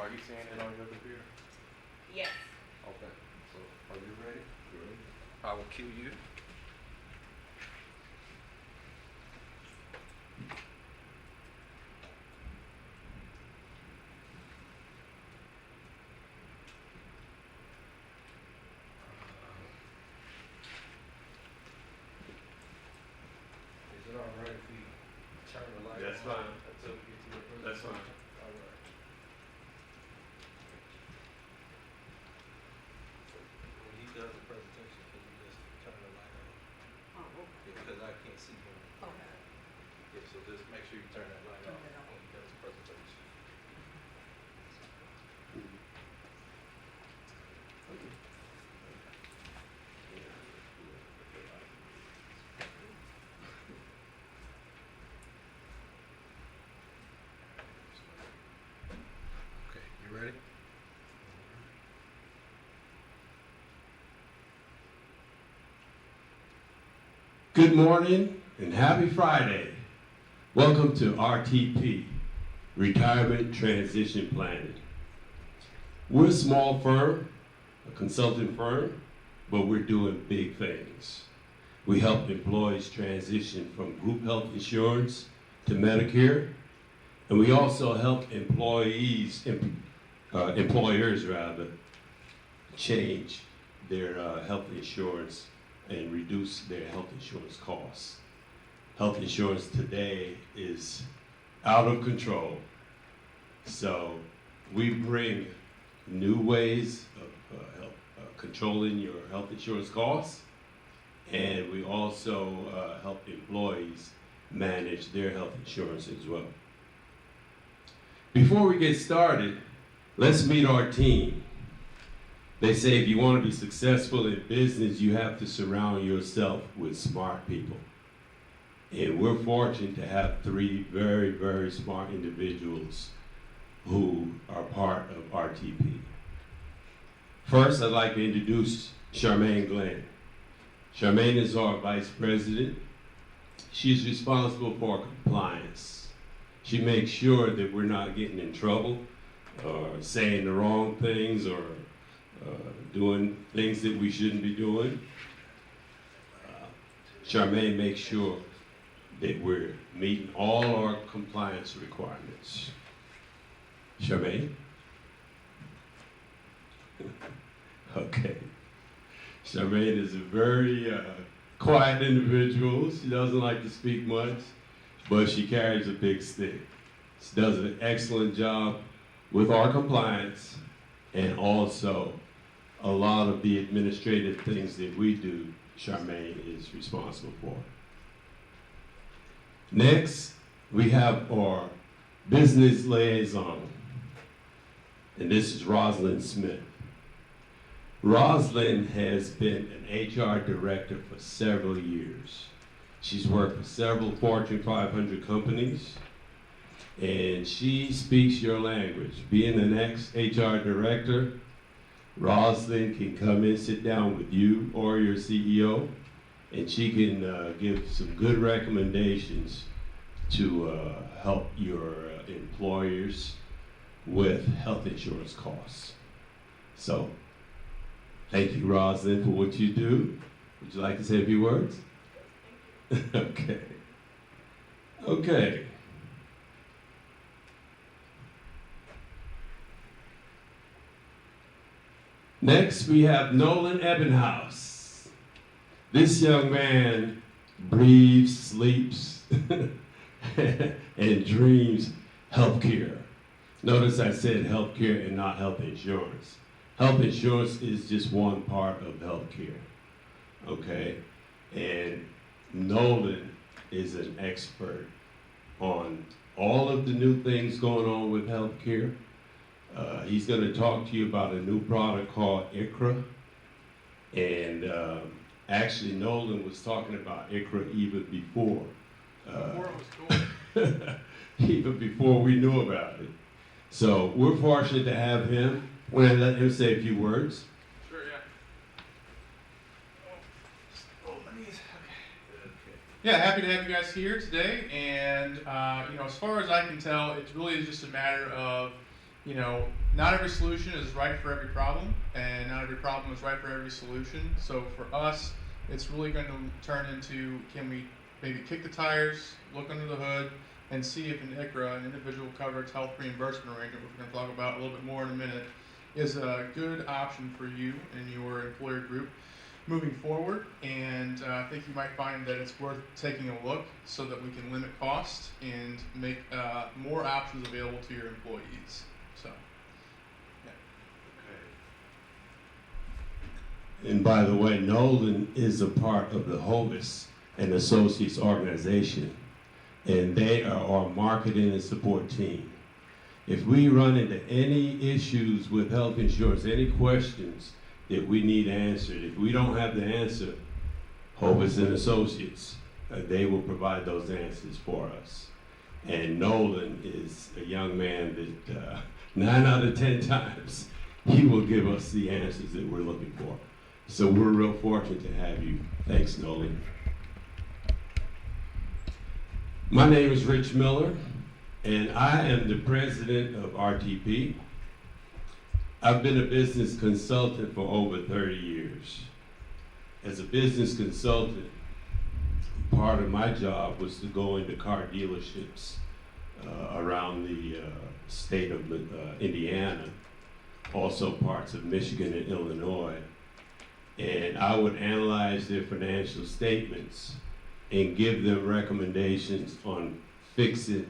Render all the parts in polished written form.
Are you seeing it on your computer? Yes. Okay, so are you ready? Good. I will cue you. Is it all right if we turn the light on? That's fine. Until we get to your presentation? That's fine. All right. When he does the presentation, can you just turn the light on? Oh, okay. Because I can't see him. Okay. Yeah, so just make sure you turn that light off Turn it off. when he does the presentation. Okay, you ready? Good morning and happy Friday. Welcome to RTP, Retirement Transition Planning. We're a small firm, a consulting firm, but we're doing big things. We help employees transition from group health insurance to Medicare, and we also help employers change their health insurance and reduce their health insurance costs. Health insurance today is out of control. So we bring new ways of controlling your health insurance costs, and we also help employees manage their health insurance as well. Before we get started, let's meet our team. They say if you want to be successful in business, you have to surround yourself with smart people. And we're fortunate to have three very, very smart individuals who are part of RTP. First, I'd like to introduce Charmaine Glenn. Charmaine is our vice president. She's responsible for compliance. She makes sure that we're not getting in trouble or saying the wrong things or doing things that we shouldn't be doing. Charmaine makes sure that we're meeting all our compliance requirements. Charmaine? Okay. Charmaine is a very quiet individual. She doesn't like to speak much, but she carries a big stick. She does an excellent job with our compliance, and also a lot of the administrative things that we do, Charmaine is responsible for. Next, we have our business liaison, and this is Rosalind Smith. Rosalind has been an HR director for several years. She's worked for several Fortune 500 companies, and she speaks your language. Being an ex-HR director, Rosalind can come in, sit down with you or your CEO, and she can give some good recommendations to help your employers with health insurance costs. So, thank you, Rosalind, for what you do. Would you like to say a few words? Okay. Okay. Next, we have Nolan Ebbinghaus. This young man breathes, sleeps, and dreams healthcare. Notice I said healthcare and not health insurance. Health insurance is just one part of healthcare, okay? And Nolan is an expert on all of the new things going on with healthcare. He's going to talk to you about a new product called ICHRA. And actually, Nolan was talking about ICHRA even before. Before it was cool. Even before we knew about it. So we're fortunate to have him. We're going to let him say a few words. Sure, yeah. Yeah, happy to have you guys here today. And as far as I can tell, it really is just a matter of not every solution is right for every problem, and not every problem is right for every solution. So for us, it's really going to turn into, can we maybe kick the tires, look under the hood, and see if an ICHRA, an individual coverage health reimbursement arrangement, which we're going to talk about a little bit more in a minute, is a good option for you and your employer group moving forward. And I think you might find that it's worth taking a look so that we can limit costs and make more options available to your employees. So, yeah. And by the way, Nolan is a part of the Hovis and Associates organization, and they are our marketing and support team. If we run into any issues with health insurance, any questions that we need answered, if we don't have the answer, Hovis and Associates, they will provide those answers for us. And Nolan is a young man that 9 out of 10 times, he will give us the answers that we're looking for. So we're real fortunate to have you. Thanks, Nolan. My name is Rich Miller, and I am the president of RTP. I've been a business consultant for over 30 years. As a business consultant, part of my job was to go into car dealerships around the state of Indiana, also parts of Michigan and Illinois. And I would analyze their financial statements and give them recommendations on fixing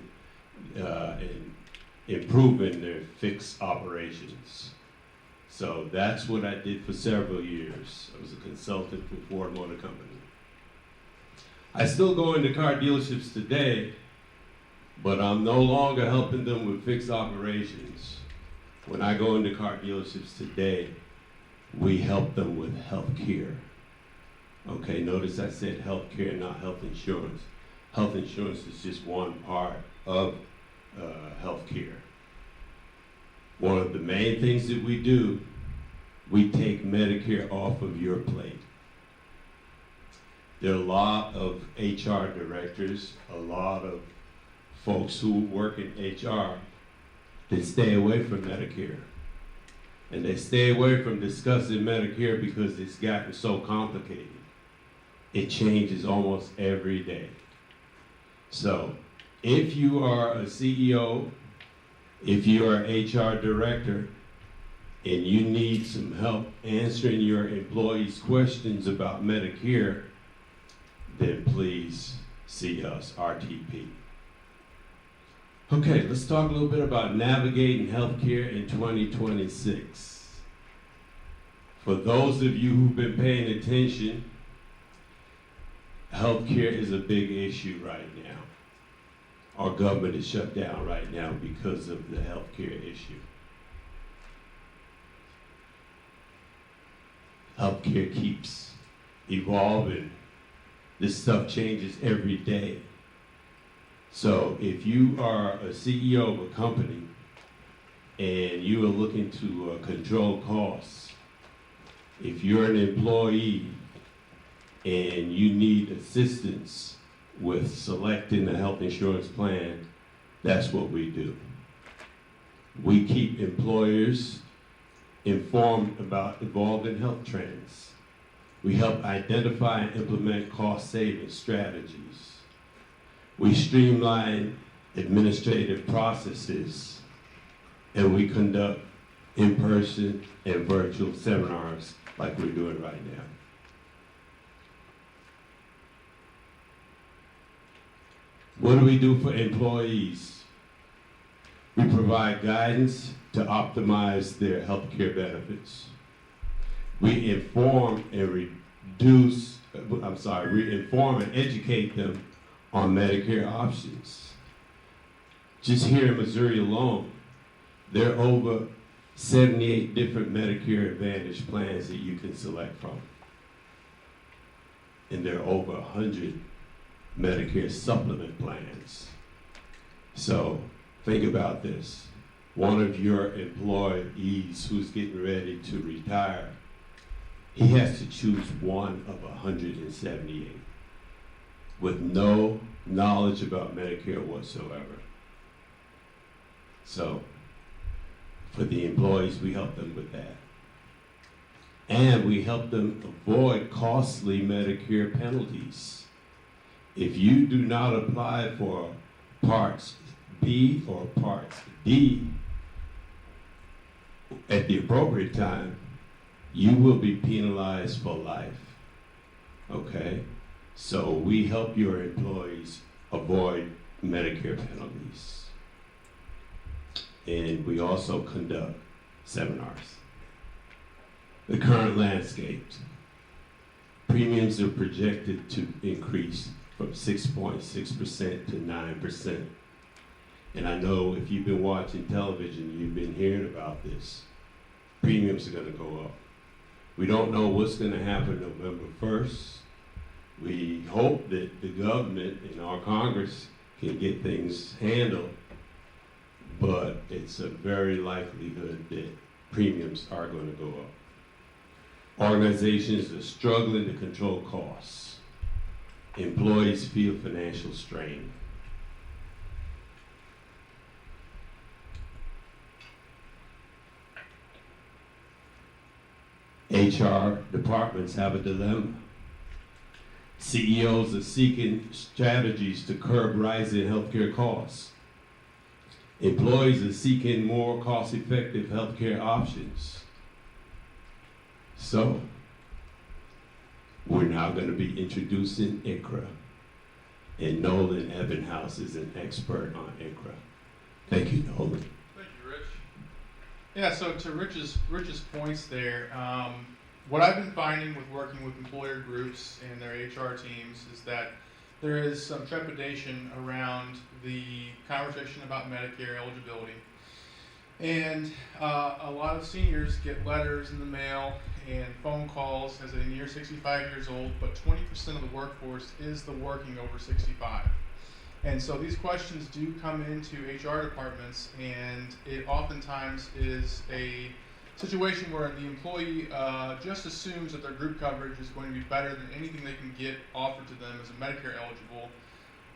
and improving their fixed operations. So that's what I did for several years. I was a consultant for Ford Motor Company. I still go into car dealerships today, but I'm no longer helping them with fixed operations. When I go into car dealerships today, we help them with health care. Okay, notice I said health care, not health insurance. Health insurance is just one part of health care. One of the main things that we do, we take Medicare off of your plate. There are a lot of HR directors, a lot of folks who work in HR that stay away from Medicare. And they stay away from discussing Medicare because it's gotten so complicated. It changes almost every day. So if you are a CEO, if you are an HR director, and you need some help answering your employees' questions about Medicare, then please see us, RTP. Okay, let's talk a little bit about navigating healthcare in 2026. For those of you who've been paying attention, healthcare is a big issue right now. Our government is shut down right now because of the healthcare issue. Healthcare keeps evolving. This stuff changes every day. So if you are a CEO of a company and you are looking to control costs, if you're an employee and you need assistance with selecting a health insurance plan, that's what we do. We keep employers informed about evolving health trends. We help identify and implement cost-saving strategies. We streamline administrative processes, and we conduct in-person and virtual seminars like we're doing right now. What do we do for employees? We provide guidance to optimize their health care benefits. We inform and educate them on Medicare options. Just here in Missouri alone, there are over 78 different Medicare Advantage plans that you can select from. And there are over 100 Medicare supplement plans. So think about this. One of your employees who's getting ready to retire, he has to choose one of 178 with no knowledge about Medicare whatsoever. So For the employees, we help them with that. And we help them avoid costly Medicare penalties. If you do not apply for Parts B or Parts D at the appropriate time, you will be penalized for life. Okay? So we help your employees avoid Medicare penalties. And we also conduct seminars. The current landscape. Premiums are projected to increase from 6.6% to 9%. And I know if you've been watching television, you've been hearing about this. Premiums are going to go up. We don't know what's going to happen November 1st. We hope that the government and our Congress can get things handled, but it's a very likelihood that premiums are going to go up. Organizations are struggling to control costs. Employees feel financial strain. HR departments have a dilemma. CEOs are seeking strategies to curb rising healthcare costs. Employees are seeking more cost-effective healthcare options. So, we're now going to be introducing ICHRA. And Nolan Ebbinghaus is an expert on ICHRA. Thank you, Nolan. Thank you, Rich. Yeah, so to Rich's points there, what I've been finding with working with employer groups and their HR teams is that there is some trepidation around the conversation about Medicare eligibility. And a lot of seniors get letters in the mail and phone calls as they near 65 years old, but 20% of the workforce is the working over 65. And so these questions do come into HR departments, and it oftentimes is a situation where the employee just assumes that their group coverage is going to be better than anything they can get offered to them as a Medicare eligible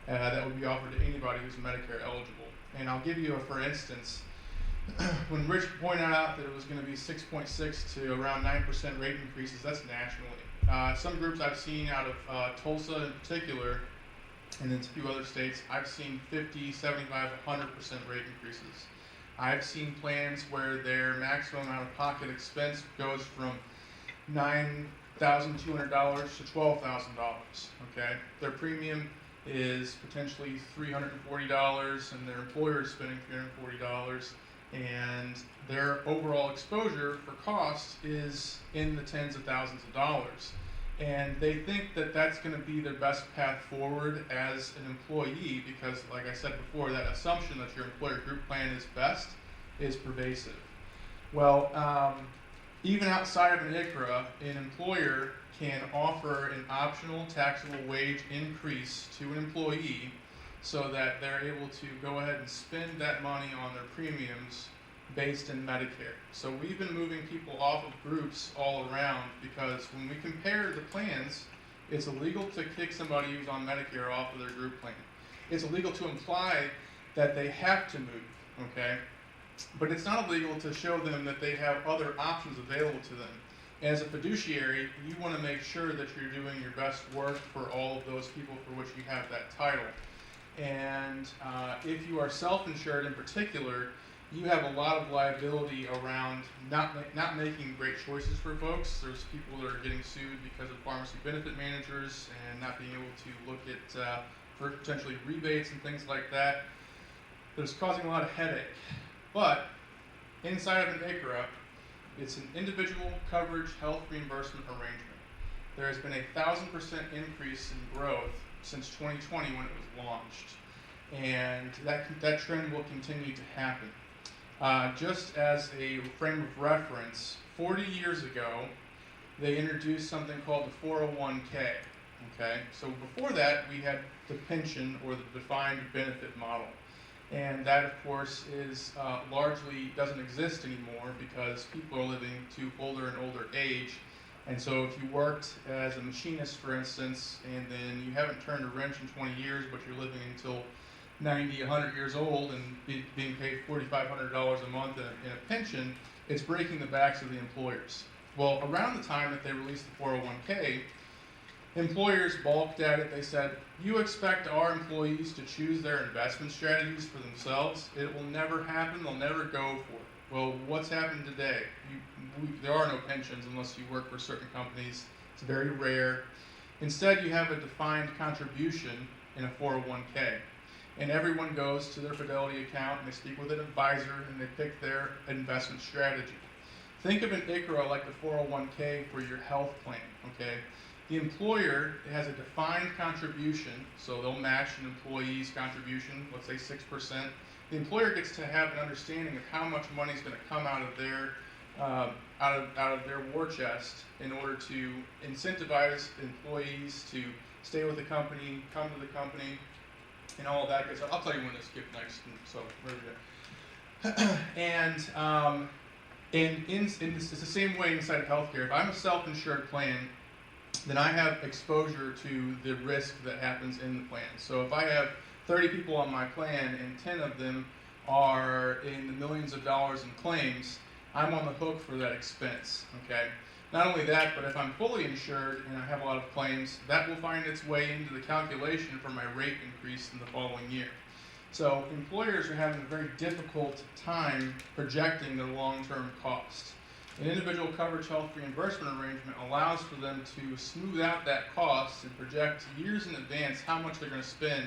that would be offered to anybody who's Medicare eligible. And I'll give you a for instance. When Rich pointed out that it was going to be 6.6 to around 9% rate increases, that's nationally. Some groups I've seen out of Tulsa in particular, and then a few other states, I've seen 50, 75, 100% rate increases. I've seen plans where their maximum out-of-pocket expense goes from $9,200 to $12,000, okay? Their premium is potentially $340, and their employer is spending $340, and their overall exposure for cost is in the tens of thousands of dollars. And they think that that's going to be their best path forward as an employee because, like I said before, that assumption that your employer group plan is best is pervasive. Well, even outside of an ICHRA, an employer can offer an optional taxable wage increase to an employee so that they're able to go ahead and spend that money on their premiums based in Medicare. So we've been moving people off of groups all around because when we compare the plans, it's illegal to kick somebody who's on Medicare off of their group plan. It's illegal to imply that they have to move, okay? But it's not illegal to show them that they have other options available to them. As a fiduciary, you want to make sure that you're doing your best work for all of those people for which you have that title. And if you are self-insured in particular, you have a lot of liability around not making great choices for folks. There's people that are getting sued because of pharmacy benefit managers and not being able to look at for potentially rebates and things like that. That's causing a lot of headache. But inside of an ICHRA, it's an individual coverage health reimbursement arrangement. There has been a 1,000% increase in growth since 2020 when it was launched. And that trend will continue to happen. Just as a frame of reference, 40 years ago, they introduced something called the 401k. Okay, so before that, we had the pension or the defined benefit model. And that, of course, is largely doesn't exist anymore because people are living to older and older age. And so if you worked as a machinist, for instance, and then you haven't turned a wrench in 20 years, but you're living until 90, 100 years old and being paid $4,500 a month in a pension, it's breaking the backs of the employers. Well, around the time that they released the 401k, employers balked at it. They said, you expect our employees to choose their investment strategies for themselves? It will never happen. They'll never go for it. Well, what's happened today? There are no pensions unless you work for certain companies. It's very rare. Instead, you have a defined contribution in a 401k. And everyone goes to their Fidelity account and they speak with an advisor and they pick their investment strategy. Think of an ICHRA like the 401k for your health plan, okay? The employer has a defined contribution, so they'll match an employee's contribution, let's say 6%. The employer gets to have an understanding of how much money is going to come out of their war chest in order to incentivize employees to stay with the company, come to the company, and all of that. So I'll tell you when to skip next. So where we go. And it's the same way inside of healthcare. If I'm a self-insured plan, then I have exposure to the risk that happens in the plan. So if I have 30 people on my plan and 10 of them are in the millions of dollars in claims, I'm on the hook for that expense, okay? Not only that, but if I'm fully insured and I have a lot of claims, that will find its way into the calculation for my rate increase in the following year. So employers are having a very difficult time projecting their long-term costs. An individual coverage health reimbursement arrangement allows for them to smooth out that cost and project years in advance how much they're going to spend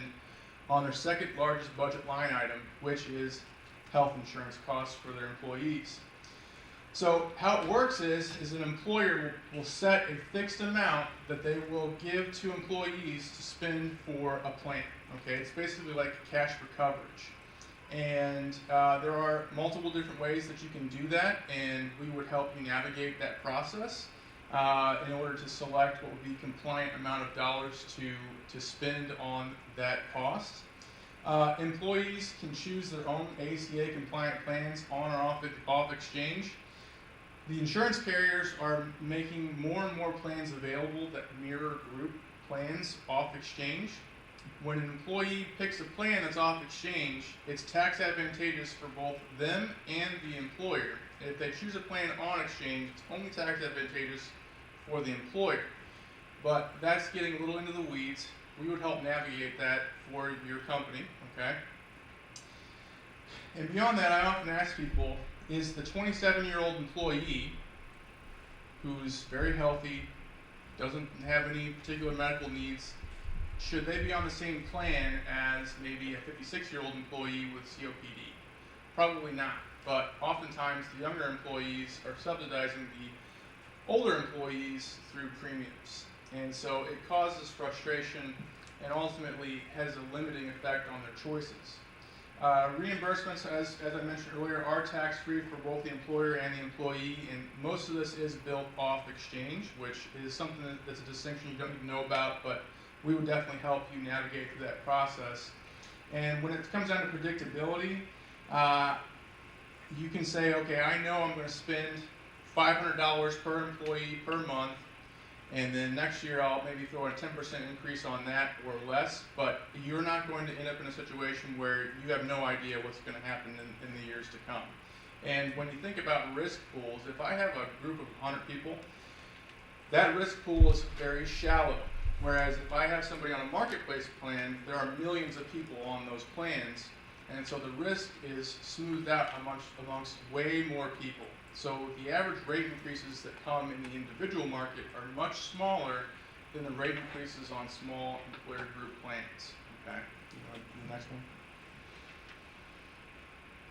on their second largest budget line item, which is health insurance costs for their employees. So how it works is an employer will set a fixed amount that they will give to employees to spend for a plan. Okay, it's basically like cash for coverage. And there are multiple different ways that you can do that, and we would help you navigate that process in order to select what would be compliant amount of dollars to spend on that cost. Employees can choose their own ACA compliant plans on or off exchange. The insurance carriers are making more and more plans available that mirror group plans off exchange. When an employee picks a plan that's off exchange, it's tax advantageous for both them and the employer. If they choose a plan on exchange, it's only tax advantageous for the employer. But that's getting a little into the weeds. We would help navigate that for your company, okay? And beyond that, I often ask people, is the 27-year-old employee who's very healthy, doesn't have any particular medical needs, should they be on the same plan as maybe a 56-year-old employee with COPD? Probably not, but oftentimes the younger employees are subsidizing the older employees through premiums. And so it causes frustration and ultimately has a limiting effect on their choices. Reimbursements, as I mentioned earlier, are tax-free for both the employer and the employee, and most of this is built off exchange, which is something that's a distinction you don't even know about, but we would definitely help you navigate through that process. And when it comes down to predictability, you can say, okay, I know I'm going to spend $500 per employee per month, and then next year I'll maybe throw in a 10% increase on that or less, but you're not going to end up in a situation where you have no idea what's going to happen in the years to come. And when you think about risk pools, if I have a group of 100 people, that risk pool is very shallow. Whereas if I have somebody on a marketplace plan, there are millions of people on those plans, and so the risk is smoothed out amongst way more people. So the average rate increases that come in the individual market are much smaller than the rate increases on small employer group plans. Okay, the next one.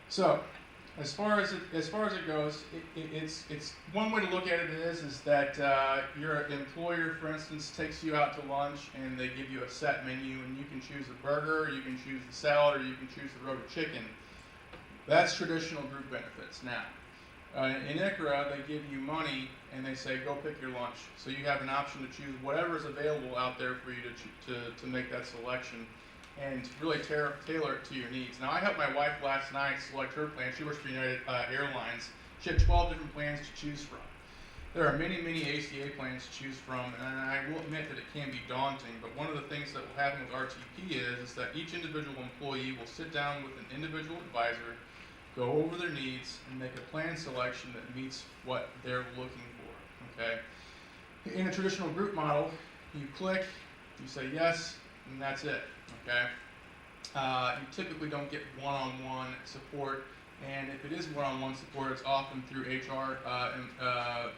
So, as far as it goes, it's one way to look at it is that your employer, for instance, takes you out to lunch and they give you a set menu, and you can choose the burger, you can choose the salad, or you can choose the roasted chicken. That's traditional group benefits now. In ICHRA, they give you money and they say, go pick your lunch. So you have an option to choose whatever is available out there for you to make that selection and really tailor it to your needs. Now, I helped my wife last night select her plan. She works for United Airlines. She had 12 different plans to choose from. There are many, many ACA plans to choose from, and I will admit that it can be daunting, but one of the things that will happen with RTP is that each individual employee will sit down with an individual advisor, go over their needs, and make a plan selection that meets what they're looking for, okay? In a traditional group model, you click, you say yes, and that's it, okay? You typically don't get one-on-one support, and if it is one-on-one support, it's often through HR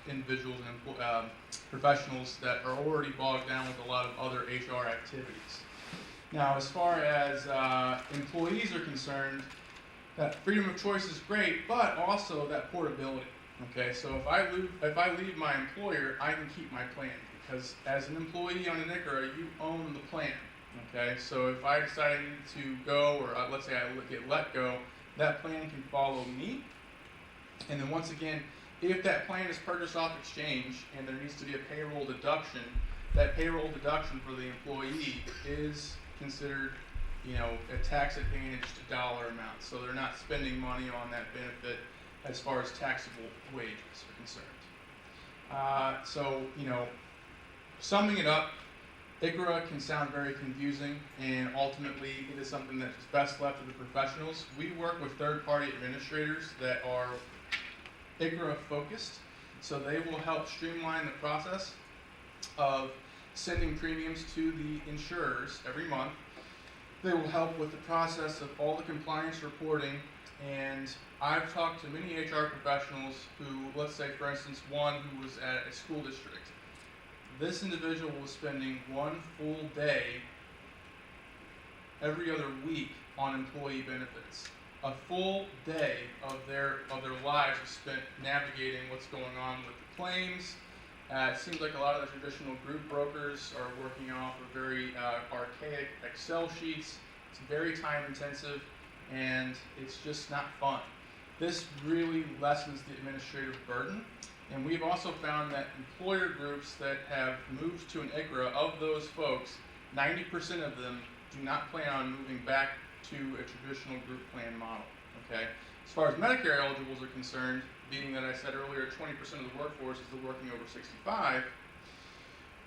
individuals and professionals that are already bogged down with a lot of other HR activities. Now, as far as employees are concerned, that freedom of choice is great, but also that portability. Okay, so if I leave my employer, I can keep my plan, because as an employee on an ICHRA, you own the plan. Okay, so if I decide to go, or let's say I get let go, that plan can follow me. And then once again, if that plan is purchased off exchange and there needs to be a payroll deduction, that payroll deduction for the employee is considered, a tax advantaged dollar amount. So they're not spending money on that benefit as far as taxable wages are concerned. Summing it up, ICHRA can sound very confusing, and ultimately it is something that is best left to the professionals. We work with third-party administrators that are ICHRA focused, so they will help streamline the process of sending premiums to the insurers every month. They will help with the process of all the compliance reporting, and I've talked to many HR professionals who, let's say for instance, one who was at a school district. This individual was spending one full day every other week on employee benefits. A full day of their lives was spent navigating what's going on with the claims. It seems like a lot of the traditional group brokers are working off of very archaic Excel sheets. It's very time intensive, and it's just not fun. This really lessens the administrative burden. And we've also found that employer groups that have moved to an ICHRA, of those folks, 90% of them do not plan on moving back to a traditional group plan model, okay? As far as Medicare eligibles are concerned, being that I said earlier 20% of the workforce is the working over 65,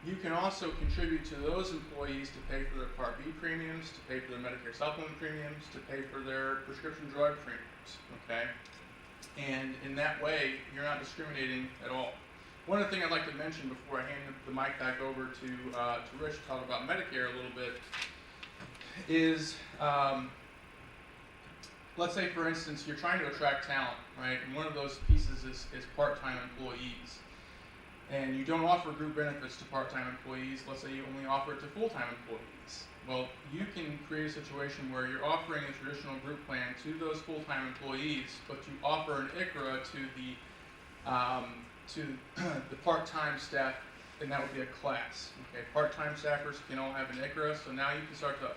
you can also contribute to those employees to pay for their Part B premiums, to pay for their Medicare supplement premiums, to pay for their prescription drug premiums, okay? And in that way, you're not discriminating at all. One other thing I'd like to mention before I hand the mic back over to Rich to talk about Medicare a little bit is, let's say for instance, you're trying to attract talent, right? And one of those pieces is part-time employees. And you don't offer group benefits to part-time employees. Let's say you only offer it to full-time employees. Well, you can create a situation where you're offering a traditional group plan to those full-time employees, but you offer an ICHRA to the part-time staff, and that would be a class. Okay, part-time staffers can all have an ICHRA, so now you can start to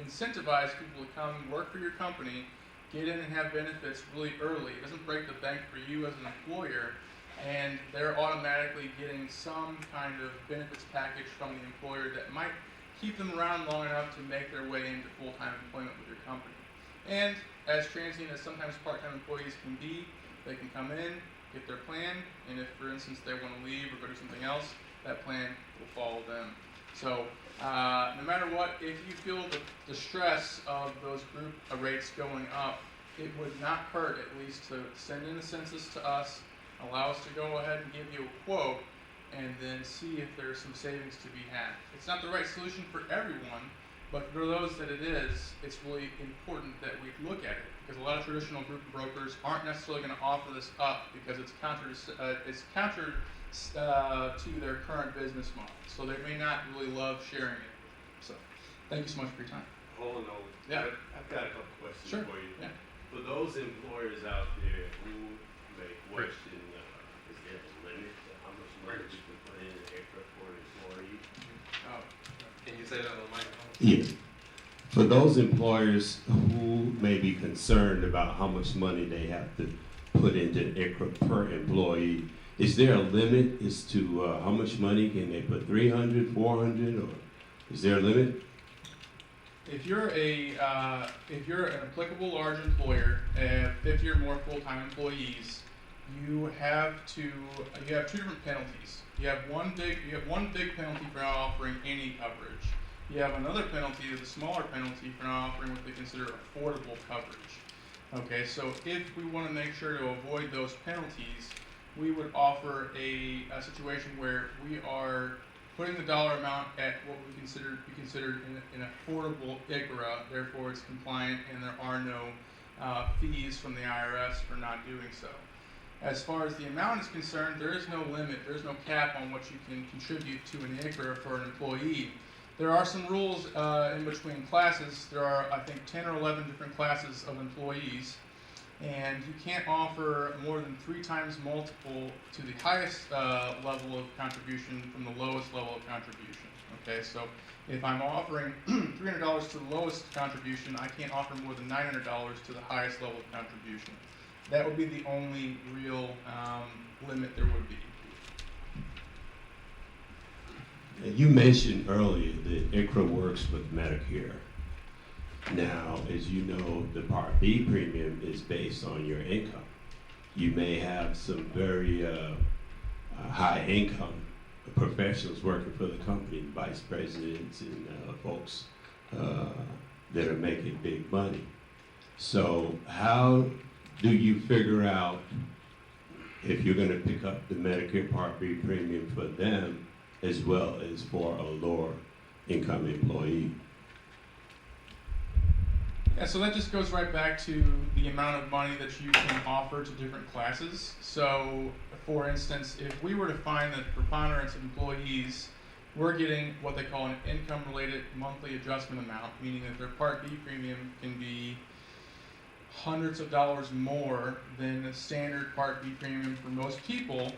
incentivize people to come work for your company, get in and have benefits really early. It doesn't break the bank for you as an employer, and they're automatically getting some kind of benefits package from the employer that might keep them around long enough to make their way into full-time employment with your company. And as transient as sometimes part-time employees can be, they can come in, get their plan, and if, for instance, they want to leave or go do something else, that plan will follow them. So, no matter what, if you feel the stress of those group rates going up, it would not hurt at least to send in a census to us, allow us to go ahead and give you a quote, and then see if there's some savings to be had. It's not the right solution for everyone, but for those that it is, it's really important that we look at it, because a lot of traditional group brokers aren't necessarily going to offer this up because it's counter to their current business model. So they may not really love sharing it. So, thank you so much for your time. Hold on. Yeah. I've got a couple questions Sure. for you. Yeah. For those employers out there who may question, is there a limit to how much money you can put in an ICHRA for an employee? Can you say that on the microphone? Yes. For those employers who may be concerned about how much money they have to put into ICHRA per employee, is there a limit as to how much money can they put? 300, 400, or is there a limit? If you're an applicable large employer, 50 or more full-time employees, you have two different penalties. You have one big penalty for not offering any coverage. You have another penalty, the smaller penalty, for not offering what they consider affordable coverage. Okay, so if we want to make sure to avoid those penalties, we would offer a situation where we are putting the dollar amount at what we consider an affordable ICHRA, therefore it's compliant and there are no fees from the IRS for not doing so. As far as the amount is concerned, there is no limit, there is no cap on what you can contribute to an ICHRA for an employee. There are some rules in between classes. There are, I think, 10 or 11 different classes of employees, and you can't offer more than 3 times multiple to the highest level of contribution from the lowest level of contribution. Okay, so if I'm offering $300 to the lowest contribution, I can't offer more than $900 to the highest level of contribution. That would be the only real limit there would be. You mentioned earlier that ICHRA works with Medicare. Now, as you know, the Part B premium is based on your income. You may have some very high income professionals working for the company, vice presidents and folks that are making big money. So how do you figure out if you're going to pick up the Medicare Part B premium for them as well as for a lower income employee? Yeah, so that just goes right back to the amount of money that you can offer to different classes. So, for instance, if we were to find that the preponderance of employees were getting what they call an income-related monthly adjustment amount, meaning that their Part B premium can be hundreds of dollars more than the standard Part B premium for most people,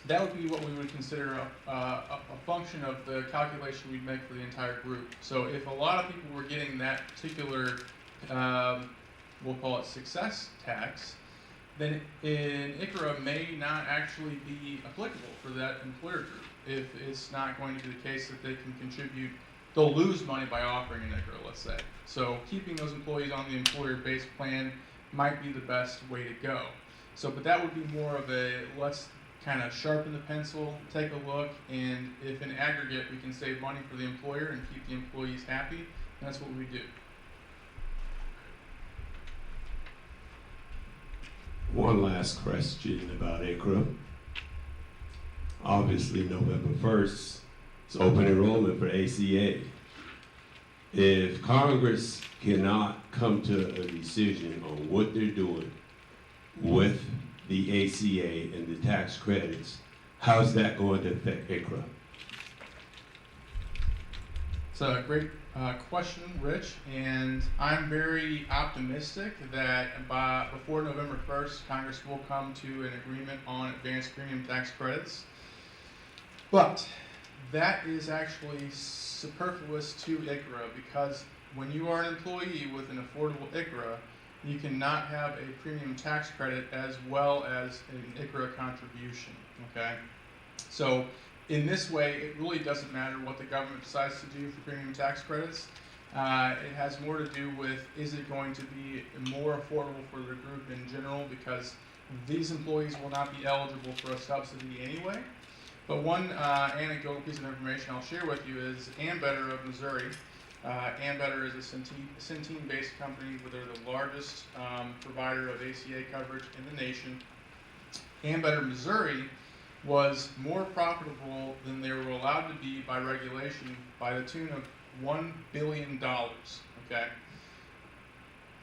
that would be what we would consider a function of the calculation we'd make for the entire group. So if a lot of people were getting that particular, we'll call it success tax, then an ICHRA may not actually be applicable for that employer group if it's not going to be the case that they can contribute. They'll lose money by offering an ICHRA, let's say. So keeping those employees on the employer-based plan might be the best way to go. So, but that would be more of a, let's kind of sharpen the pencil, take a look, and if in aggregate we can save money for the employer and keep the employees happy, that's what we do. One last question about ICHRA. Obviously, November 1st is open enrollment for ACA. If Congress cannot come to a decision on what they're doing with the ACA and the tax credits, how's that going to affect ICHRA? It's a great question, Rich, and I'm very optimistic that before November 1st, Congress will come to an agreement on advanced premium tax credits. But that is actually superfluous to ICHRA, because when you are an employee with an affordable ICHRA, you cannot have a premium tax credit as well as an ICHRA contribution, okay? So in this way, it really doesn't matter what the government decides to do for premium tax credits. It has more to do with, is it going to be more affordable for the group in general, because these employees will not be eligible for a subsidy anyway. But one anecdotal piece of information I'll share with you is Ambetter of Missouri. Ambetter is a Centene-based company where they're the largest provider of ACA coverage in the nation. Ambetter, Missouri was more profitable than they were allowed to be by regulation by the tune of $1 billion, okay?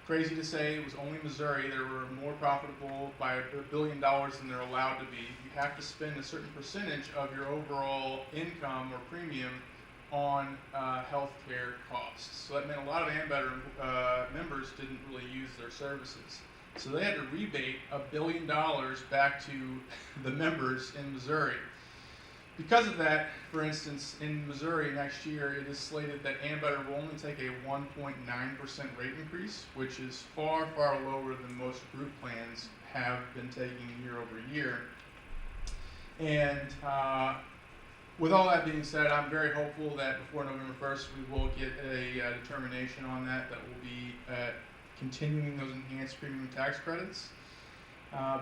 Crazy to say, it was only Missouri. They were more profitable by $1 billion than they're allowed to be. You have to spend a certain percentage of your overall income or premium on health care costs. So that meant a lot of Ambetter members didn't really use their services. So they had to rebate $1 billion back to the members in Missouri. Because of that, for instance, in Missouri next year, it is slated that Ambetter will only take a 1.9% rate increase, which is far, far lower than most group plans have been taking year over year. And with all that being said, I'm very hopeful that before November 1st, we will get a determination on that will be continuing those enhanced premium tax credits.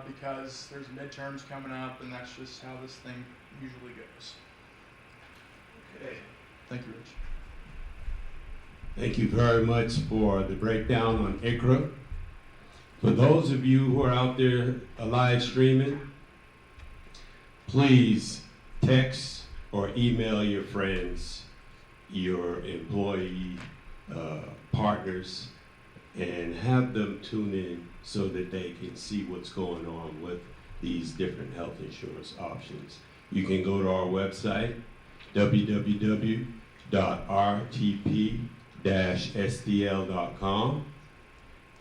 because there's midterms coming up, and that's just how this thing usually goes. Okay. Thank you, Rich. Thank you very much for the breakdown on ICHRA. For those of you who are out there live streaming, please text or email your friends, your employee partners, and have them tune in so that they can see what's going on with these different health insurance options. You can go to our website, www.rtp-sdl.com,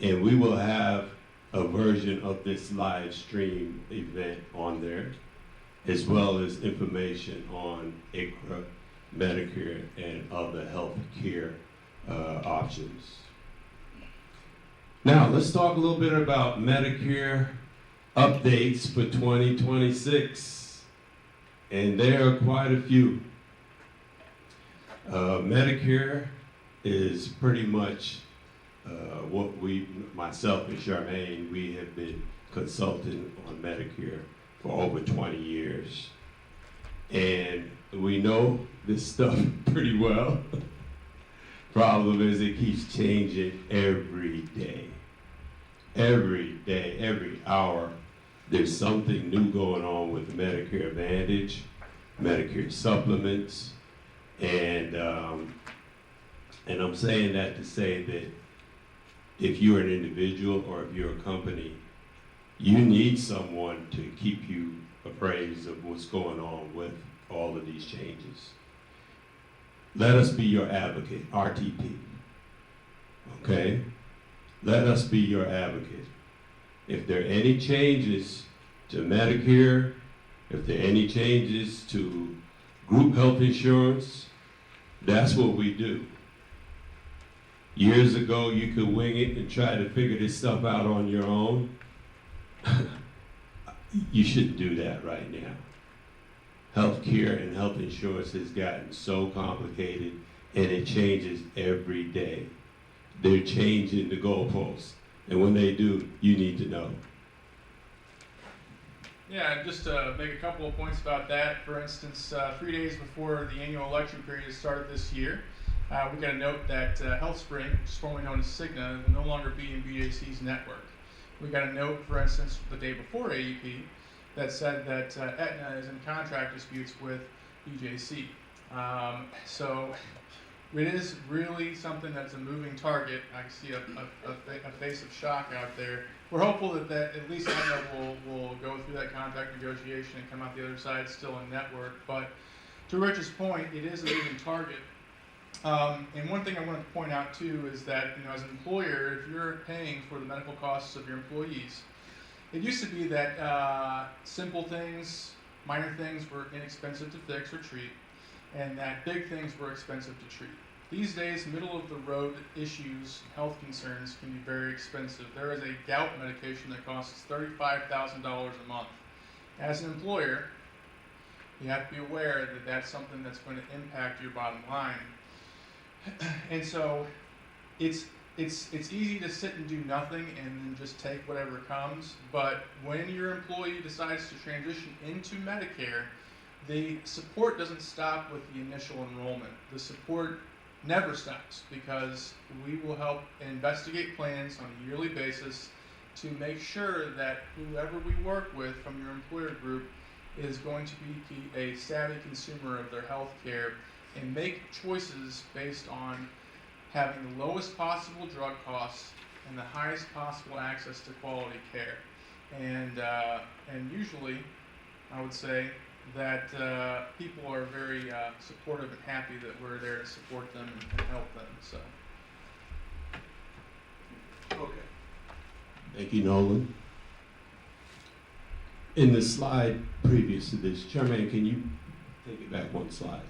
and we will have a version of this live stream event on there, as well as information on ICHRA, Medicare, and other health care options. Now, let's talk a little bit about Medicare updates for 2026. And there are quite a few. Medicare is pretty much what myself and Charmaine, we have been consulting on Medicare for over 20 years. And we know this stuff pretty well. Problem is it keeps changing every day. Every day, every hour, there's something new going on with Medicare Advantage, Medicare supplements, and I'm saying that to say that if you're an individual or if you're a company, you need someone to keep you appraised of what's going on with all of these changes. Let us be your advocate, RTP. Okay? Let us be your advocate. If there are any changes to Medicare, if there are any changes to group health insurance, that's what we do. Years ago, you could wing it and try to figure this stuff out on your own. You shouldn't do that right now. Healthcare and health insurance has gotten so complicated, and it changes every day. They're changing the goalposts, and when they do, you need to know. Yeah, just to make a couple of points about that. For instance, 3 days before the annual election period started this year, we got a note that HealthSpring, which is formerly known as Cigna, will no longer be in BJC's network. We got a note, for instance, the day before AEP, that said that Aetna is in contract disputes with BJC. So it is really something that's a moving target. I see a face of shock out there. We're hopeful that at least Aetna will go through that contract negotiation and come out the other side still in network. But to Rich's point, it is a moving target. And one thing I wanted to point out too is that, as an employer, if you're paying for the medical costs of your employees, it used to be that simple things, minor things were inexpensive to fix or treat, and that big things were expensive to treat. These days, middle of the road issues, health concerns can be very expensive. There is a gout medication that costs $35,000 a month. As an employer, you have to be aware that that's something that's going to impact your bottom line. And so it's easy to sit and do nothing and then just take whatever comes, but when your employee decides to transition into Medicare, the support doesn't stop with the initial enrollment. The support never stops, because we will help investigate plans on a yearly basis to make sure that whoever we work with from your employer group is going to be a savvy consumer of their health care and make choices based on having the lowest possible drug costs and the highest possible access to quality care. And usually, I would say that people are very supportive and happy that we're there to support them and help them. So. Okay. Thank you, Nolan. In the slide previous to this, Charmaine, can you take it back one slide?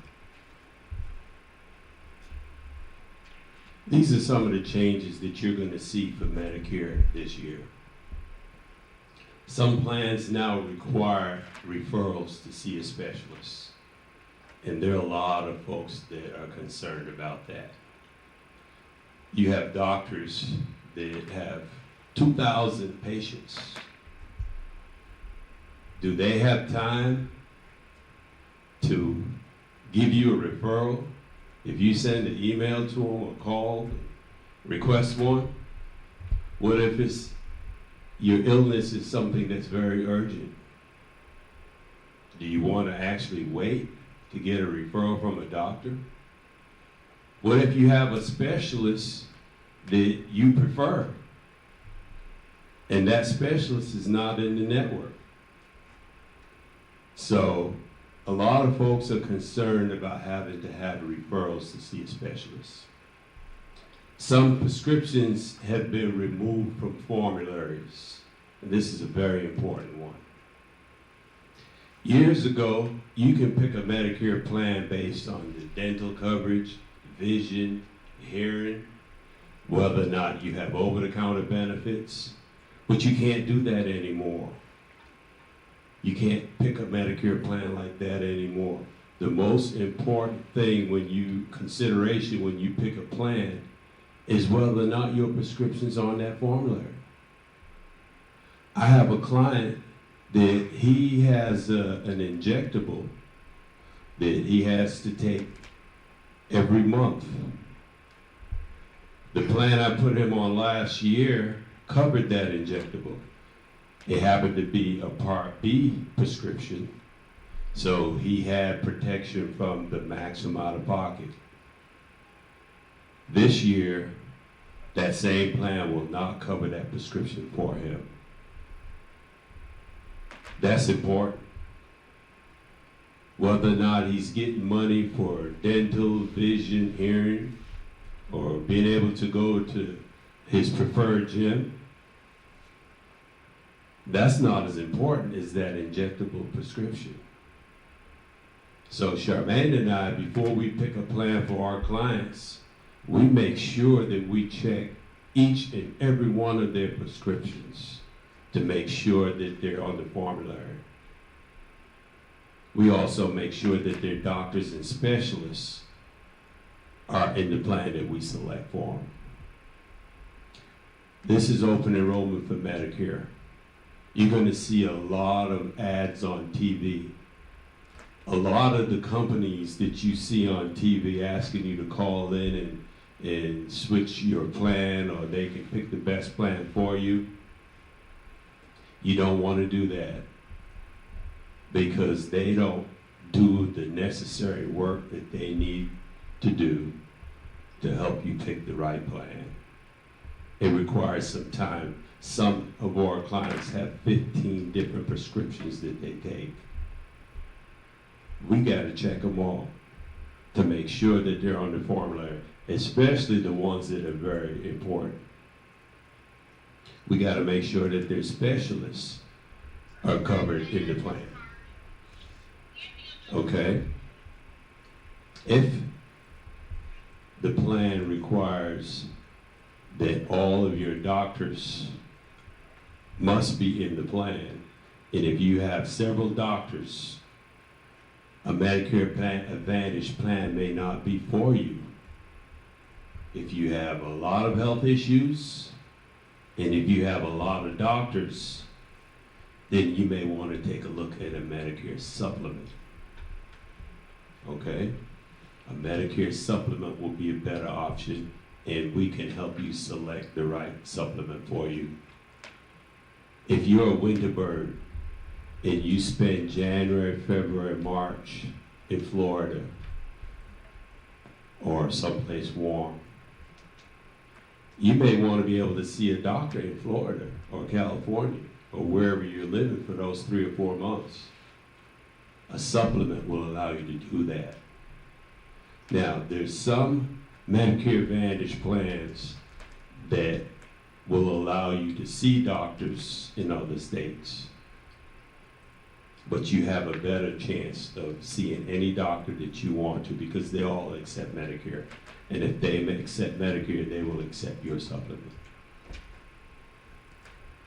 These are some of the changes that you're going to see for Medicare this year. Some plans now require referrals to see a specialist, and there are a lot of folks that are concerned about that. You have doctors that have 2,000 patients Do they have time to give you a referral? If you send an email to them or call, request one? What if it's your illness is something that's very urgent? Do you want to actually wait to get a referral from a doctor? What if you have a specialist that you prefer and that specialist is not in the network? So a lot of folks are concerned about having to have referrals to see a specialist. Some prescriptions have been removed from formularies, and this is a very important one. Years ago, you can pick a Medicare plan based on the dental coverage, vision, hearing, whether or not you have over-the-counter benefits, but you can't do that anymore. You can't pick a Medicare plan like that anymore. The most important thing when you pick a plan is whether or not your prescription's on that formulary. I have a client that he has an injectable that he has to take every month. The plan I put him on last year covered that injectable. It happened to be a Part B prescription, so he had protection from the maximum out of pocket. This year, that same plan will not cover that prescription for him. That's important. Whether or not he's getting money for dental, vision, hearing, or being able to go to his preferred gym, that's not as important as that injectable prescription. So Charmaine and I, before we pick a plan for our clients, we make sure that we check each and every one of their prescriptions to make sure that they're on the formulary. We also make sure that their doctors and specialists are in the plan that we select for them. This is open enrollment for Medicare. You're going to see a lot of ads on TV. A lot of the companies that you see on TV asking you to call in and switch your plan, or they can pick the best plan for you. You don't want to do that because they don't do the necessary work that they need to do to help you pick the right plan. It requires some time. Some of our clients have 15 different prescriptions that they take. We got to check them all to make sure that they're on the formulary, especially the ones that are very important. We got to make sure that their specialists are covered in the plan. Okay? If the plan requires that all of your doctors must be in the plan, and if you have several doctors, a Medicare Advantage plan may not be for you. If you have a lot of health issues, and if you have a lot of doctors, then you may want to take a look at a Medicare supplement. Okay? A Medicare supplement will be a better option, and we can help you select the right supplement for you. If you're a winter bird and you spend January, February, March in Florida or someplace warm, you may want to be able to see a doctor in Florida or California or wherever you're living for those 3 or 4 months. A supplement will allow you to do that. Now, there's some Medicare Advantage plans that will allow you to see doctors in other states, but you have a better chance of seeing any doctor that you want to because they all accept Medicare. And if they accept Medicare, they will accept your supplement.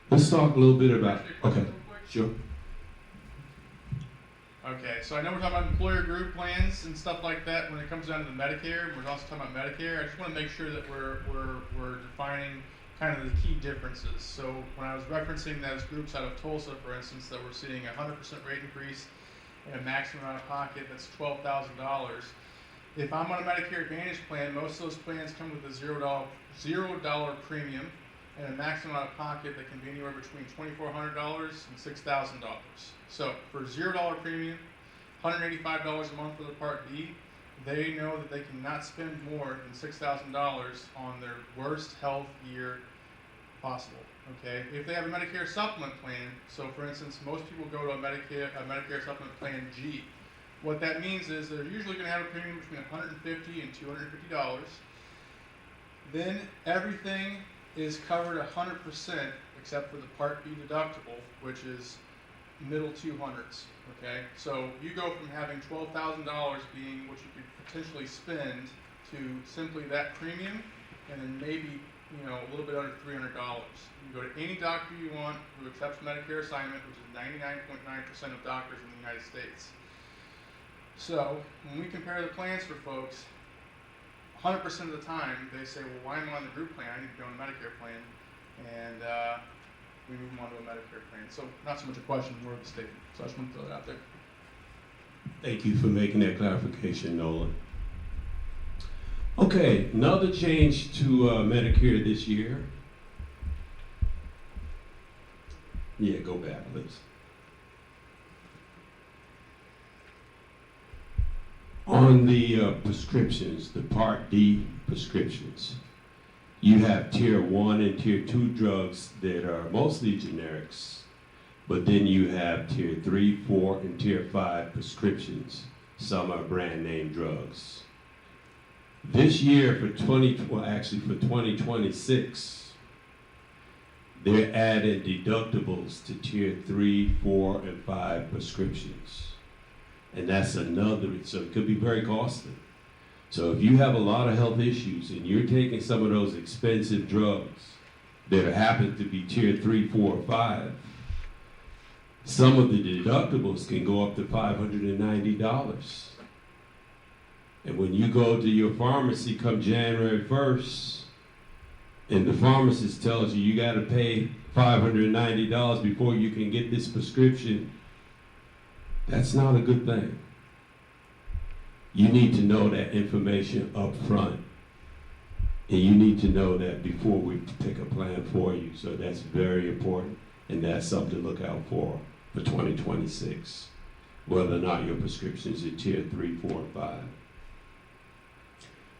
Let's talk a little bit about, okay, sure. Okay, so I know we're talking about employer group plans and stuff like that when it comes down to the Medicare. We're also talking about Medicare. I just want to make sure that we're defining kind of the key differences. So when I was referencing those groups out of Tulsa, for instance, that we're seeing a 100% rate increase and a maximum out of pocket that's $12,000. If I'm on a Medicare Advantage plan, most of those plans come with a $0 premium and a maximum out of pocket that can be anywhere between $2,400 and $6,000. So for $0 premium, $185 a month for the Part D, they know that they cannot spend more than $6,000 on their worst health year possible. Okay, if they have a Medicare supplement plan, so for instance, most people go to a Medicare supplement plan G. What that means is they're usually going to have a premium between $150 and $250. Then everything is covered 100% except for the Part B deductible, which is middle 200s. Okay, so you go from having $12,000 being what you could potentially spend to simply that premium, and then maybe a little bit under $300. You can go to any doctor you want who accepts Medicare assignment, which is 99.9% of doctors in the United States. So when we compare the plans for folks, 100% of the time they say, well, why am I on the group plan? I need to go on the Medicare plan. And we move them on to a Medicare plan. So not so much a question, more of a statement. So I just want to throw that out there. Thank you for making that clarification, Nolan. Okay, another change to Medicare this year. Yeah, go back, please. On the prescriptions, the Part D prescriptions, you have Tier 1 and Tier 2 drugs that are mostly generics, but then you have Tier 3, 4, and Tier 5 prescriptions. Some are brand name drugs. This year for 2026, they're adding deductibles to Tier 3, 4, and 5 prescriptions. And that's another, so it could be very costly. So if you have a lot of health issues and you're taking some of those expensive drugs that happen to be Tier 3, 4, or 5, some of the deductibles can go up to $590. And when you go to your pharmacy come January 1st, and the pharmacist tells you got to pay $590 before you can get this prescription, that's not a good thing. You need to know that information up front. And you need to know that before we pick a plan for you. So that's very important. And that's something to look out for 2026. Whether or not your prescriptions are Tier 3, 4, and 5.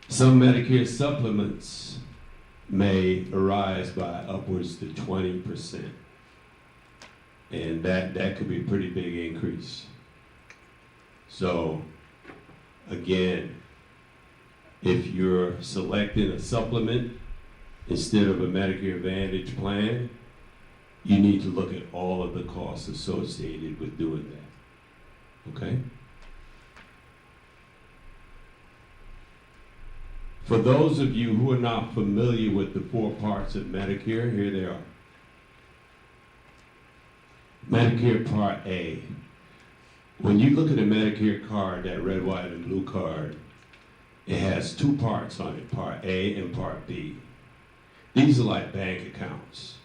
Some Medicare supplements may arise by upwards to 20%. And that could be a pretty big increase. So, again, if you're selecting a supplement instead of a Medicare Advantage plan, you need to look at all of the costs associated with doing that. Okay? For those of you who are not familiar with the 4 parts of Medicare, here they are. Medicare Part A. When you look at a Medicare card, that red, white, and blue card, it has 2 parts on it, Part A and Part B. These are like bank accounts.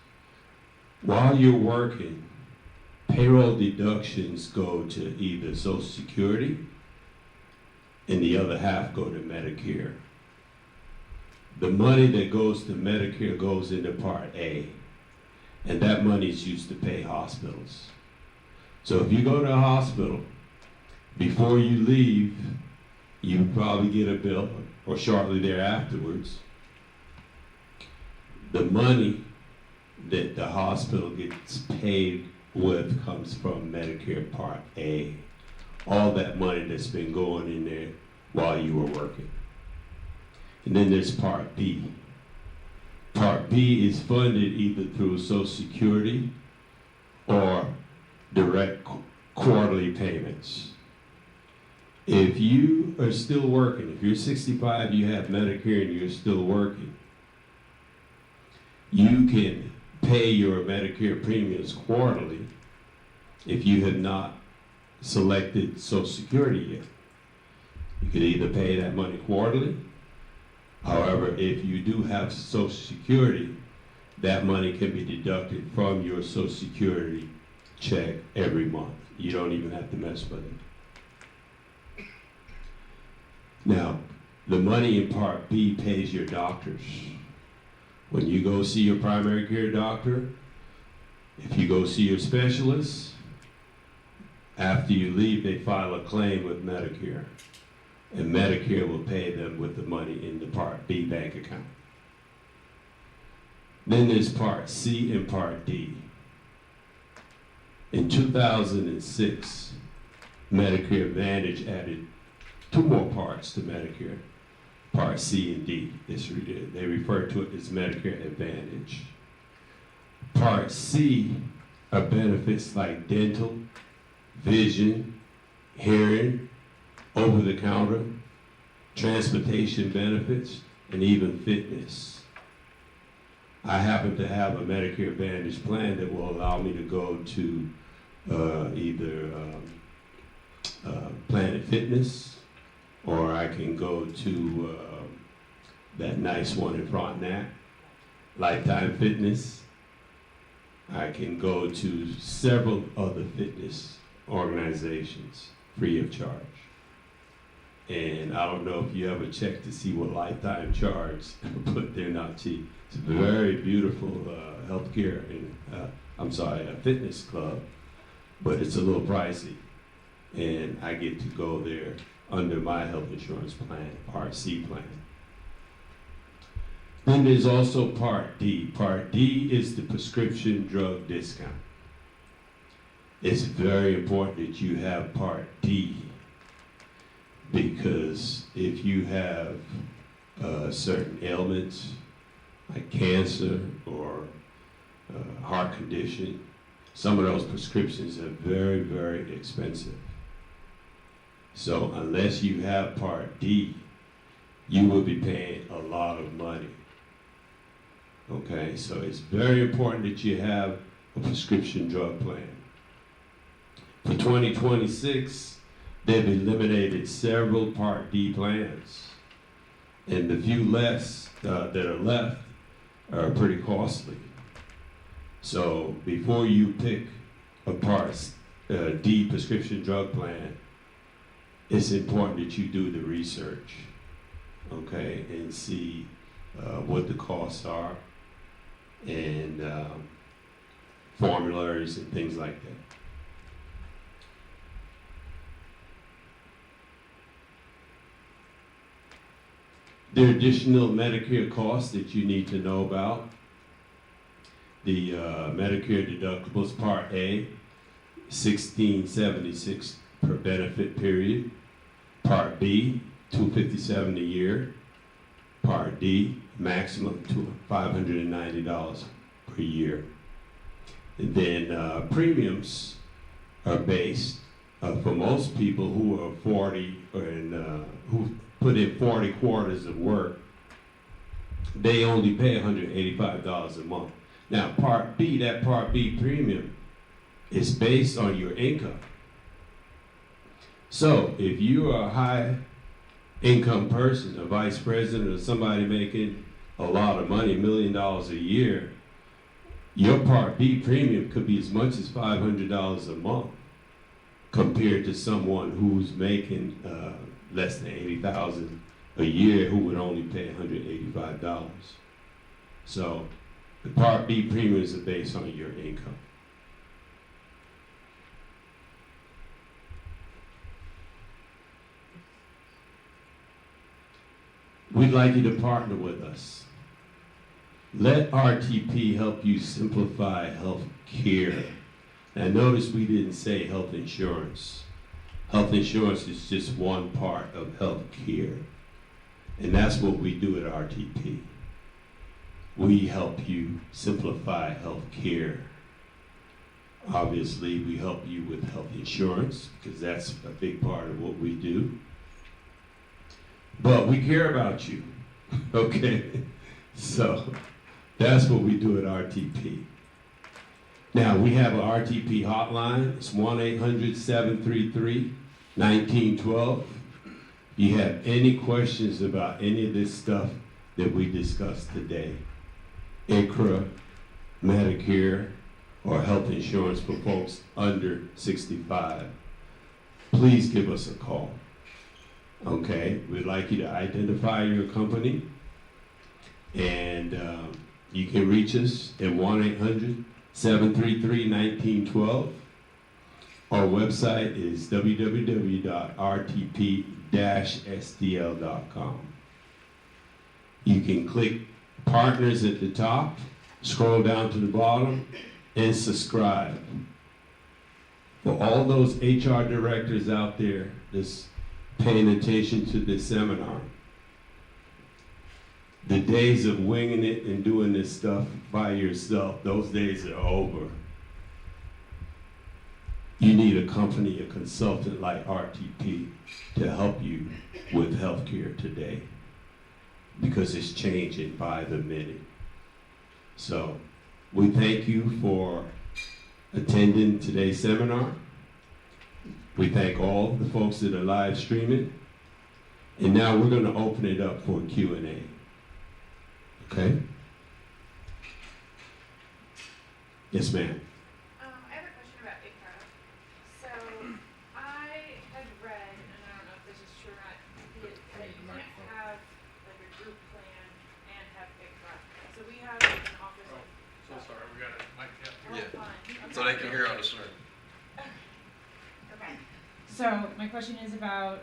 While you're working, payroll deductions go to either Social Security and the other half go to Medicare. The money that goes to Medicare goes into Part A, and that money is used to pay hospitals. So if you go to a hospital, before you leave, you probably get a bill, or shortly thereafterwards. The money that the hospital gets paid with comes from Medicare Part A. All that money that's been going in there while you were working. And then there's Part B. Part B is funded either through Social Security or direct quarterly payments. If you are still working, if you're 65, you have Medicare and you're still working, you can pay your Medicare premiums quarterly if you have not selected Social Security yet. You can either pay that money quarterly. However, if you do have Social Security, that money can be deducted from your Social Security check every month. You don't even have to mess with it. Now, the money in Part B pays your doctors. When you go see your primary care doctor, if you go see your specialist, after you leave, they file a claim with Medicare. And Medicare will pay them with the money in the Part B bank account. Then there's Part C and Part D. In 2006, Medicare Advantage added 2 more parts to Medicare, Part C and D. They refer to it as Medicare Advantage. Part C are benefits like dental, vision, hearing, over-the-counter, transportation benefits, and even fitness. I happen to have a Medicare Advantage plan that will allow me to go to either Planet Fitness, or I can go to that nice one in Frontenac, Lifetime Fitness. I can go to several other fitness organizations free of charge. And I don't know if you ever checked to see what Lifetime charges, but they're not cheap. It's a very beautiful healthcare and fitness club, but it's a little pricey. And I get to go there under my health insurance plan, Part C plan. Then there's also Part D. Part D is the prescription drug discount. It's very important that you have Part D, because if you have certain ailments like cancer or heart condition, some of those prescriptions are very, very expensive. So unless you have Part D, you will be paying a lot of money. Okay, so it's very important that you have a prescription drug plan. For 2026, they've eliminated several Part D plans, and the few less that are left are pretty costly. So before you pick a Part D prescription drug plan, it's important that you do the research, okay, and see what the costs are, and formularies and things like that. There are additional Medicare costs that you need to know about. The Medicare deductibles, Part A, $1,676 per benefit period. Part B, $257 a year. Part D, maximum to $590 per year. And then premiums are based for most people who are 40 and who put in 40 quarters of work, they only pay $185 a month. Now Part B, that Part B premium is based on your income. So if you are a high income person, a vice president or somebody making a lot of money, $1 million a year, your Part B premium could be as much as $500 a month compared to someone who's making less than $80,000 a year who would only pay $185. So the Part B premiums are based on your income. We'd like you to partner with us. Let RTP help you simplify health care. Now notice we didn't say health insurance. Health insurance is just one part of health care. And that's what we do at RTP. We help you simplify health care. Obviously, we help you with health insurance because that's a big part of what we do. But we care about you, okay? So that's what we do at RTP. Now, we have an RTP hotline. It's 1-800-733-1912. If you have any questions about any of this stuff that we discussed today, ICHRA, Medicare or health insurance for folks under 65, please give us a call. Okay, we'd like you to identify your company, and you can reach us at 1-800-733-1912. Our website is www.rtp-sdl.com. You can click partners at the top, scroll down to the bottom, and subscribe. For all those HR directors out there that's paying attention to this seminar, the days of winging it and doing this stuff by yourself, those days are over. You need a company, a consultant like RTP to help you with healthcare today, because it's changing by the minute. So we thank you for attending today's seminar. We thank all the folks that are live streaming. And now we're going to open it up for Q&A. Okay? Yes, ma'am. I have a question about ICHRA. So I had read, and I don't know if this is true or not, that you can't have like a group plan and have ICHRA. So we have an office of. So sorry, we got a mic. Yeah. Fine. So they can hear on the screen. Okay. So my question is about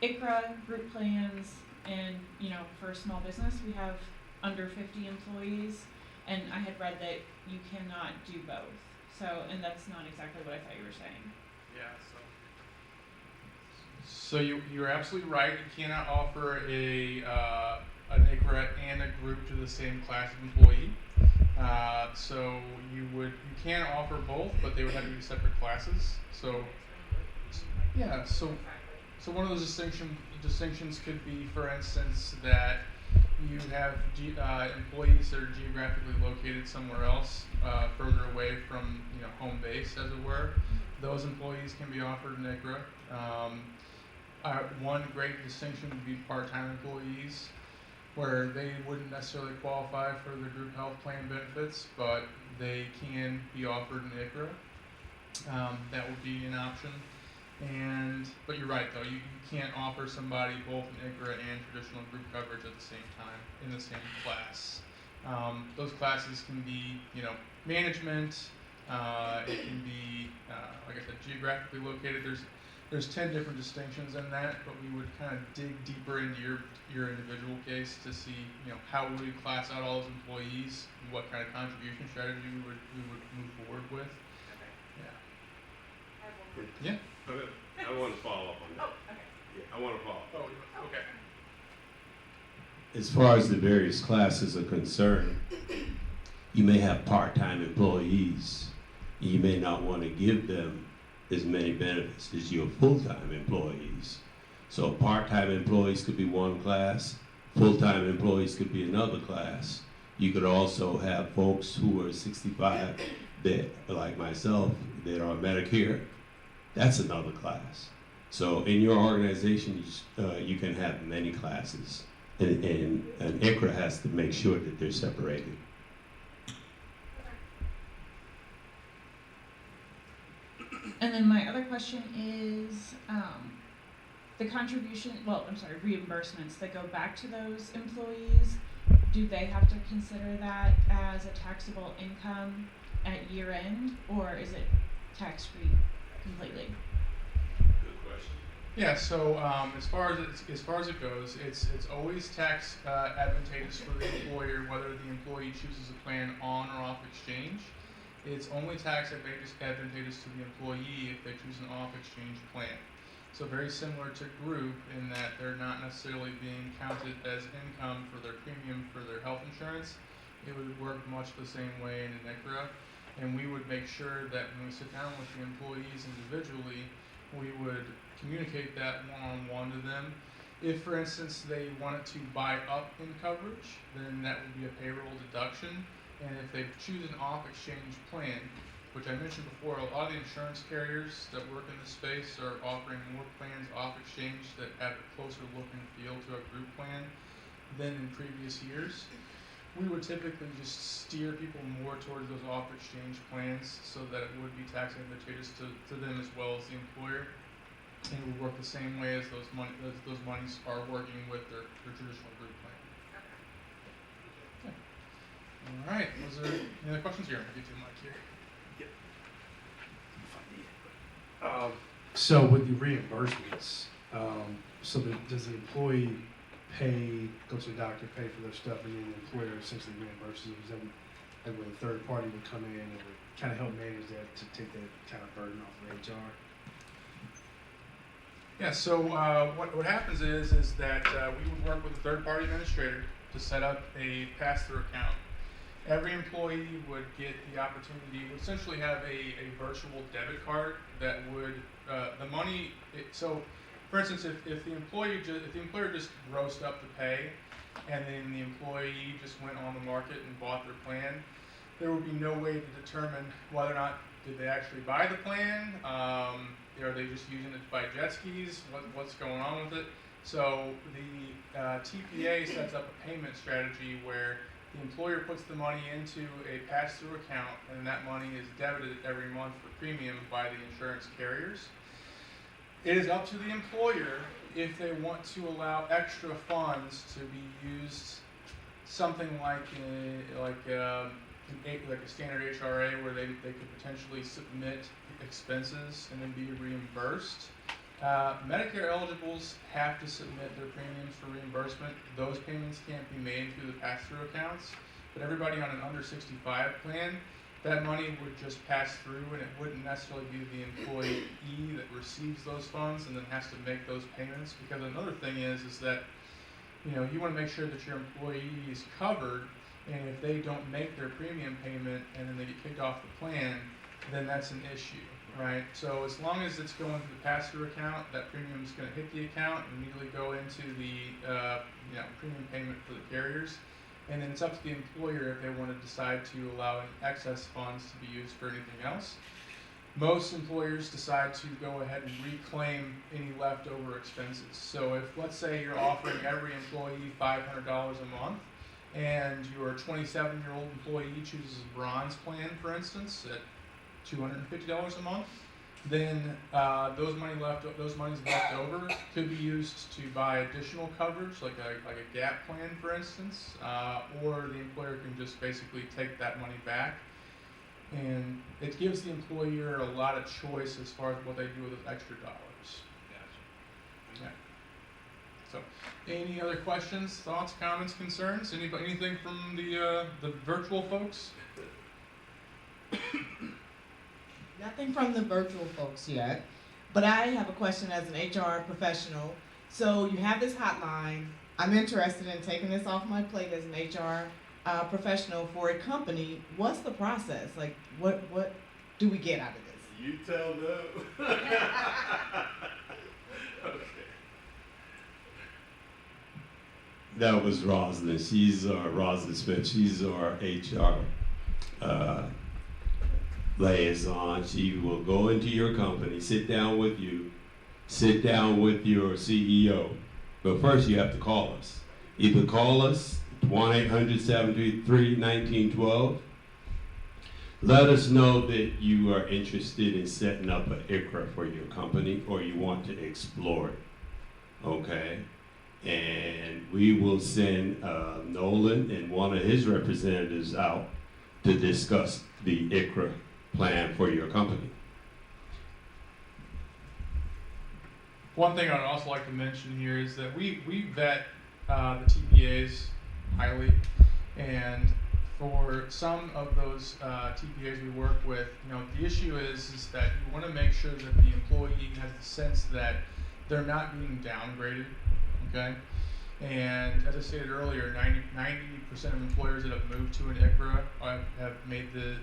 ICHRA group plans, and for a small business we have under 50 employees, and I had read that you cannot do both. So, and that's not exactly what I thought you were saying. Yeah. So you're absolutely right. You cannot offer an ICHRA and a group to the same class of employee. So you can offer both, but they would have to be separate classes. So yeah. So one of those distinctions could be, for instance, that you have employees that are geographically located somewhere else, further away from home base, as it were. Those employees can be offered an ICHRA. One great distinction would be part-time employees, where they wouldn't necessarily qualify for the group health plan benefits, but they can be offered an ICHRA. That would be an option. But you're right, though, you can't offer somebody both an ICHRA and traditional group coverage at the same time in the same class. Those classes can be, management. It can be, like I said, geographically located. There's 10 different distinctions in that, but we would kind of dig deeper into your individual case to see, how would we class out all those employees, and what kind of contribution strategy we would move forward with. Okay. Yeah. I have one more. Yeah. I want to follow up on that. Oh, okay. Yeah, I want to follow up. Oh, okay. As far as the various classes are concerned, you may have part-time employees. You may not want to give them as many benefits as your full-time employees. So part-time employees could be one class, full-time employees could be another class. You could also have folks who are 65 that, like myself, that are Medicare. That's another class. So in your organization, you can have many classes, and an ICHRA has to make sure that they're separated. And then my other question is the reimbursements that go back to those employees. Do they have to consider that as a taxable income at year end, or is it tax-free completely? Good question. Yeah. So as far as it goes, it's always tax advantageous for the employer whether the employee chooses a plan on or off exchange. It's only tax advantageous to the employee if they choose an off exchange plan. So very similar to group in that they're not necessarily being counted as income for their premium for their health insurance. It would work much the same way in an ICHRA, and we would make sure that when we sit down with the employees individually, we would communicate that one-on-one to them. If, for instance, they wanted to buy up in coverage, then that would be a payroll deduction. And if they choose an off-exchange plan, which I mentioned before, a lot of the insurance carriers that work in this space are offering more plans off-exchange that have a closer look and feel to a group plan than in previous years. we would typically just steer people more towards those off-exchange plans so that it would be tax advantageous to them as well as the employer. And it would work the same way as those monies are working with their traditional group plan. Okay. All right. Was there any other questions here? I'll get you the mic here. So with the reimbursements, does the employee go to the doctor, pay for their stuff, and then the employer essentially reimburses them? Is that like where the third party would come in and would kind of help manage that to take that kind of burden off of HR? Yeah, so what happens is that we would work with a third-party administrator to set up a pass-through account. Every employee would get the opportunity to essentially have a virtual debit card that would, the money, so for instance, if the employer just grossed up the pay and then the employee just went on the market and bought their plan, there would be no way to determine whether or not did they actually buy the plan, are they just using it to buy jet skis, what's going on with it. So the TPA sets up a payment strategy where the employer puts the money into a pass-through account, and that money is debited every month for premium by the insurance carriers. It is up to the employer if they want to allow extra funds to be used, something like a standard ICHRA, where they could potentially submit expenses and then be reimbursed. Medicare eligibles have to submit their premiums for reimbursement. Those payments can't be made through the pass-through accounts, but everybody on an under 65 plan, that money would just pass through, and it wouldn't necessarily be the employee that receives those funds and then has to make those payments. Because another thing is that you want to make sure that your employee is covered, and if they don't make their premium payment and then they get kicked off the plan, then that's an issue, right? So as long as it's going to the pass-through account, that premium is going to hit the account and immediately go into the premium payment for the carriers. And then it's up to the employer if they want to decide to allow any excess funds to be used for anything else. Most employers decide to go ahead and reclaim any leftover expenses. So if, let's say, you're offering every employee $500 a month, and your 27-year-old employee chooses a bronze plan, for instance, at $250 a month, then those monies left over could be used to buy additional coverage, like a gap plan, for instance, or the employer can just basically take that money back. And it gives the employer a lot of choice as far as what they do with those extra dollars. Gotcha. Yeah. So, any other questions, thoughts, comments, concerns? Anything from the virtual folks? Nothing from the virtual folks yet, but I have a question as an HR professional. So you have this hotline. I'm interested in taking this off my plate as an HR professional for a company. What's the process? Like, what do we get out of this? You tell them. Okay. That was Rosalind. She's Rosalind Smith. She's our HR liaison. She will go into your company, sit down with you, sit down with your CEO. But first you have to call us. Either call us, 1-800-733-1912. Let us know that you are interested in setting up an ICHRA for your company, or you want to explore it, okay? And we will send Nolan and one of his representatives out to discuss the ICHRA plan for your company. One thing I'd also like to mention here is that we vet the TPAs highly, and for some of those TPAs we work with, the issue is that you want to make sure that the employee has the sense that they're not being downgraded, okay? And as I stated earlier, 90% of employers that have moved to an ICHRA have made the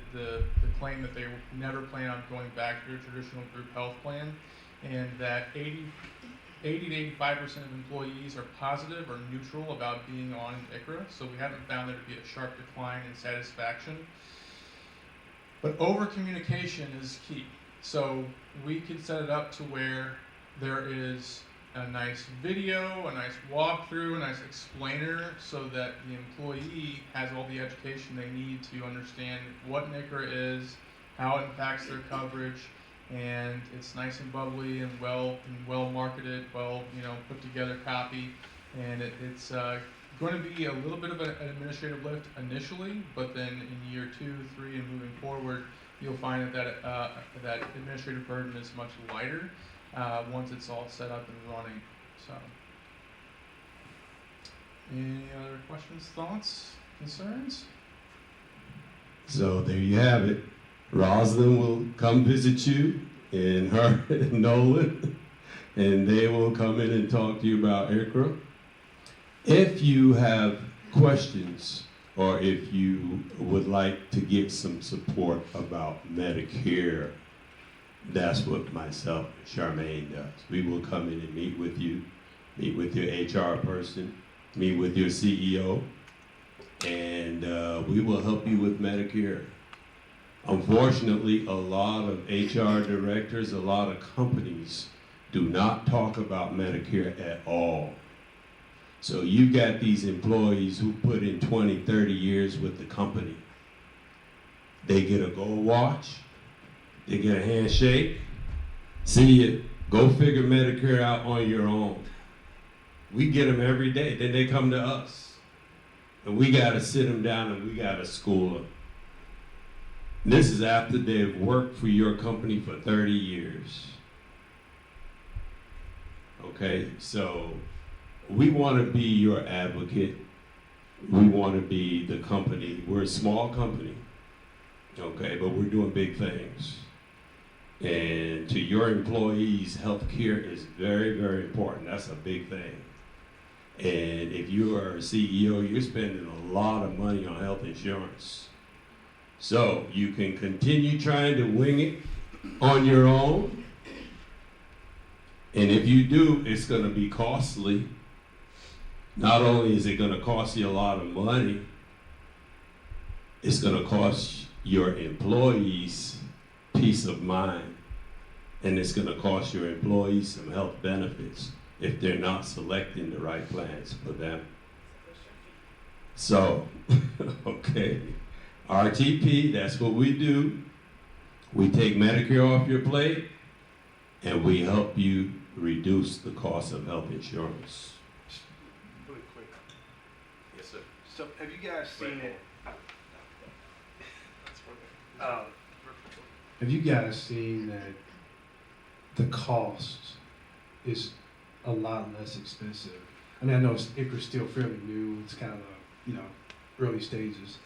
claim that they never plan on going back to a traditional group health plan, and that 80 to 85% of employees are positive or neutral about being on an ICHRA, so we haven't found there to be a sharp decline in satisfaction. But over communication is key. So we can set it up to where there is a nice video, a nice walkthrough, a nice explainer, so that the employee has all the education they need to understand what an ICHRA is, how it impacts their coverage, and it's nice and bubbly and well marketed, put together copy, and it's going to be a little bit of an administrative lift initially, but then in year 2, 3, and moving forward, you'll find that that administrative burden is much lighter once it's all set up and running. So, any other questions, thoughts, concerns? So there you have it. Rosalind will come visit you, and her and Nolan, and they will come in and talk to you about ICHRA. If you have questions, or if you would like to get some support about Medicare, that's what myself and Charmaine does. We will come in and meet with you, meet with your HR person, meet with your CEO, and we will help you with Medicare. Unfortunately, a lot of HR directors, a lot of companies do not talk about Medicare at all. So you got these employees who put in 20, 30 years with the company. They get a gold watch, they get a handshake, see you, go figure Medicare out on your own. We get them every day, then they come to us. And we gotta sit them down and we gotta school them. This is after they've worked for your company for 30 years. Okay, so we want to be your advocate. We want to be the company. We're a small company, okay, but we're doing big things. And to your employees, health care is very, very important. That's a big thing. And if you are a CEO, you're spending a lot of money on health insurance. So you can continue trying to wing it on your own. And if you do, it's going to be costly. Not only is it going to cost you a lot of money, it's going to cost your employees peace of mind. And it's going to cost your employees some health benefits if they're not selecting the right plans for them. So, okay, RTP, that's what we do. We take Medicare off your plate, and we help you reduce the cost of health insurance. Really quick. Yes, sir. So have you guys seen it? Have you guys seen that the cost is a lot less expensive? I mean, I know ICHRA's still fairly new. It's kind of, early stages.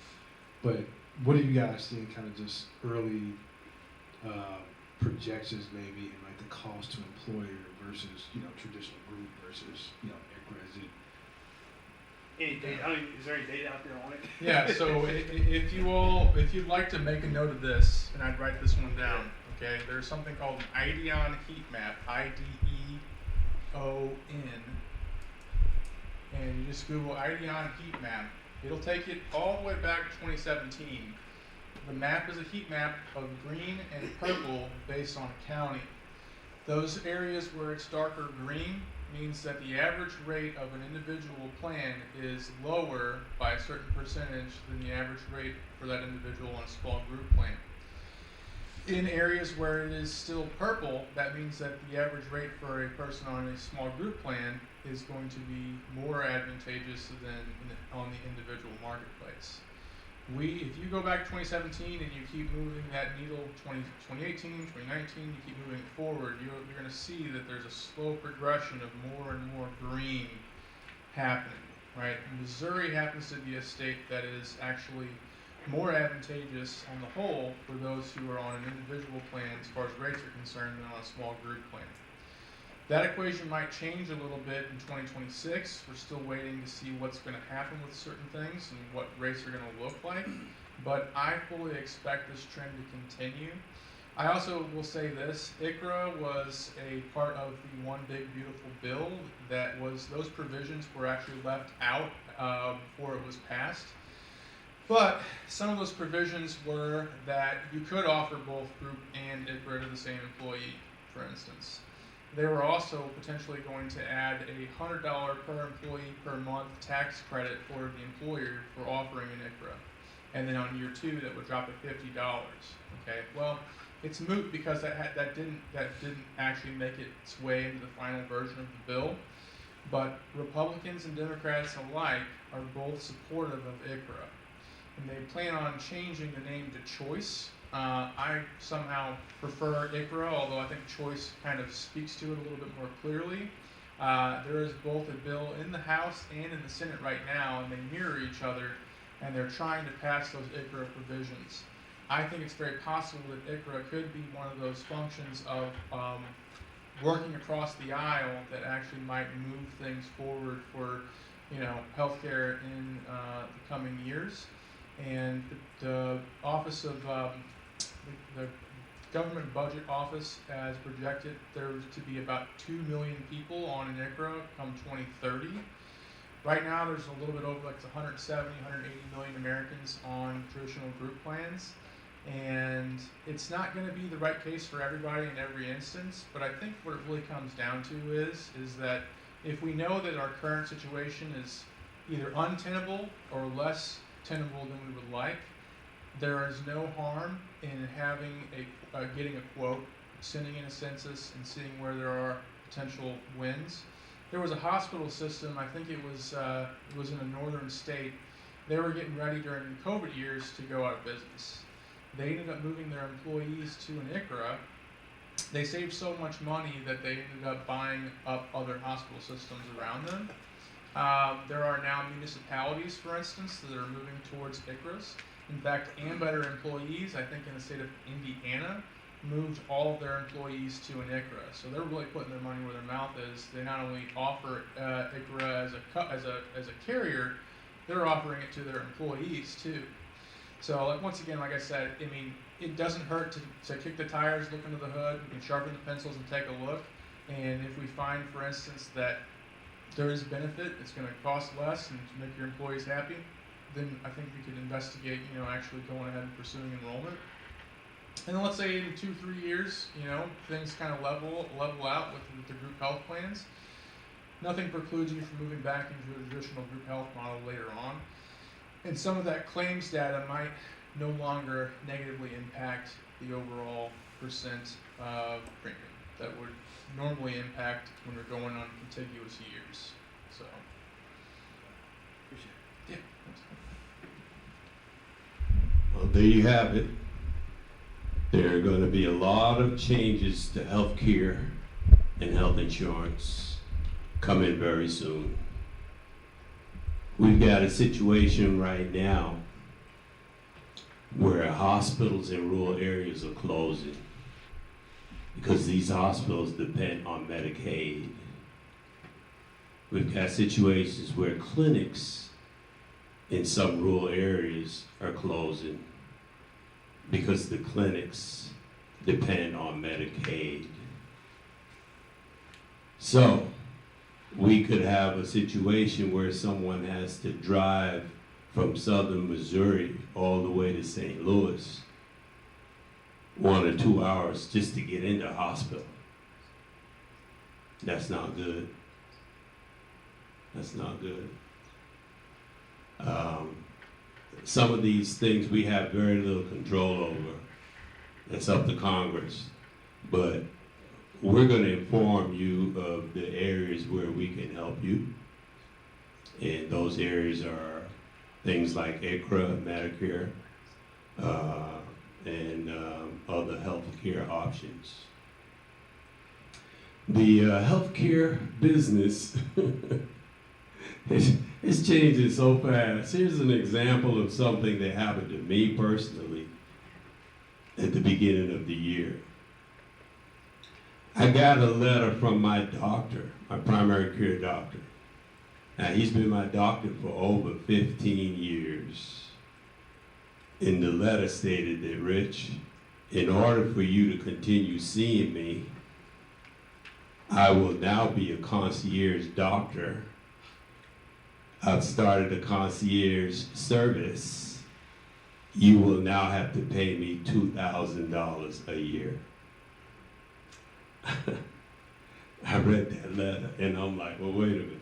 But what are you guys seeing kind of just early projections maybe in like the cost to employer versus, traditional group versus, ICHRA? Is it? Any data? Is there any data out there on it? Yeah, so if you'd like to make a note of this, and I'd write this one down, okay, there's something called an IDEON heat map, IDEON, and you just Google IDEON heat map. It'll take you all the way back to 2017. The map is a heat map of green and purple based on a county. Those areas where it's darker green means that the average rate of an individual plan is lower by a certain percentage than the average rate for that individual on a small group plan. In areas where it is still purple, that means that the average rate for a person on a small group plan is going to be more advantageous than on the individual marketplace. If you go back to 2017 and you keep moving that needle 2018, 2019, you keep moving it forward, you're going to see that there's a slow progression of more and more green happening, right? Missouri happens to be a state that is actually more advantageous on the whole for those who are on an individual plan as far as rates are concerned than on a small group plan. That equation might change a little bit in 2026. We're still waiting to see what's going to happen with certain things and what rates are going to look like. But I fully expect this trend to continue. I also will say this, ICHRA was a part of the One Big Beautiful Bill those provisions were actually left out before it was passed. But some of those provisions were that you could offer both group and ICHRA to the same employee, for instance. they were also potentially going to add a $100 per employee per month tax credit for the employer for offering an ICHRA. And then on year 2, that would drop to $50. Okay, well, it's moot because that didn't actually make its way into the final version of the bill. But Republicans and Democrats alike are both supportive of ICHRA, and they plan on changing the name to Choice. I somehow prefer ICHRA, although I think Choice kind of speaks to it a little bit more clearly. There is both a bill in the House and in the Senate right now, and they mirror each other, and they're trying to pass those ICHRA provisions. I think it's very possible that ICHRA could be one of those functions of working across the aisle that actually might move things forward for, healthcare in the coming years. And the Office of the Government Budget Office has projected there to be about 2 million people on an ICHRA come 2030. Right now, there's a little bit over 170, 180 million Americans on traditional group plans. And it's not going to be the right case for everybody in every instance, but I think what it really comes down to is that if we know that our current situation is either untenable or less tenable than we would like, there is no harm in having getting a quote, sending in a census, and seeing where there are potential wins. There was a hospital system, I think it was in a northern state. They were getting ready during the COVID years to go out of business. They ended up moving their employees to an ICHRA. They saved so much money that they ended up buying up other hospital systems around them. There are now municipalities, for instance, that are moving towards ICHRAs. In fact, Ambetter employees, I think in the state of Indiana, moved all of their employees to an ICHRA. So they're really putting their money where their mouth is. They not only offer ICHRA as a carrier, they're offering it to their employees too. So once again, like I said, it doesn't hurt to kick the tires, look under the hood, we can sharpen the pencils and take a look. And if we find, for instance, that there is a benefit, it's going to cost less and to make your employees happy, then I think we could investigate, actually going ahead and pursuing enrollment. And then let's say in 2-3 years, things kind of level out with the group health plans. Nothing precludes you from moving back into a traditional group health model later on. And some of that claims data might no longer negatively impact the overall percent of premium that would normally impact when we're going on contiguous years. So, yeah. Well, there you have it. There are going to be a lot of changes to health care and health insurance coming very soon. We've got a situation right now where hospitals in rural areas are closing because these hospitals depend on Medicaid. We've got situations where clinics in some rural areas are closing because the clinics depend on Medicaid. So, we could have a situation where someone has to drive from southern Missouri all the way to St. Louis, 1 or 2 hours just to get into a hospital. That's not good. That's not good. Some of these things we have very little control over. It's up to Congress. But we're going to inform you of the areas where we can help you. And those areas are things like ICHRA, Medicare, and other health care options. The healthcare business it's changing so fast. Here's an example of something that happened to me personally at the beginning of the year. I got a letter from my doctor, my primary care doctor. Now, he's been my doctor for over 15 years. And the letter stated that, Rich, in order for you to continue seeing me, I will now be a concierge doctor. I've started a concierge service. You will now have to pay me $2,000 a year. I read that letter and I'm like, well, wait a minute.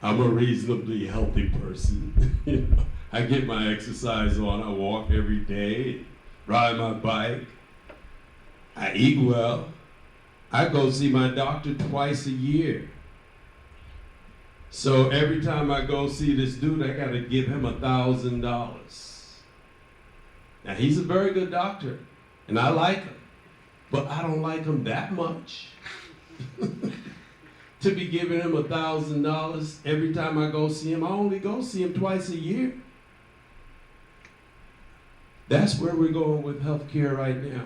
I'm a reasonably healthy person. You know, I get my exercise on. I walk every day, ride my bike. I eat well. I go see my doctor twice a year. So every time I go see this dude, I got to give him $1,000. Now he's a very good doctor, and I like him, but I don't like him that much to be giving him $1,000 every time I go see him. I only go see him twice a year. That's where we're going with healthcare right now.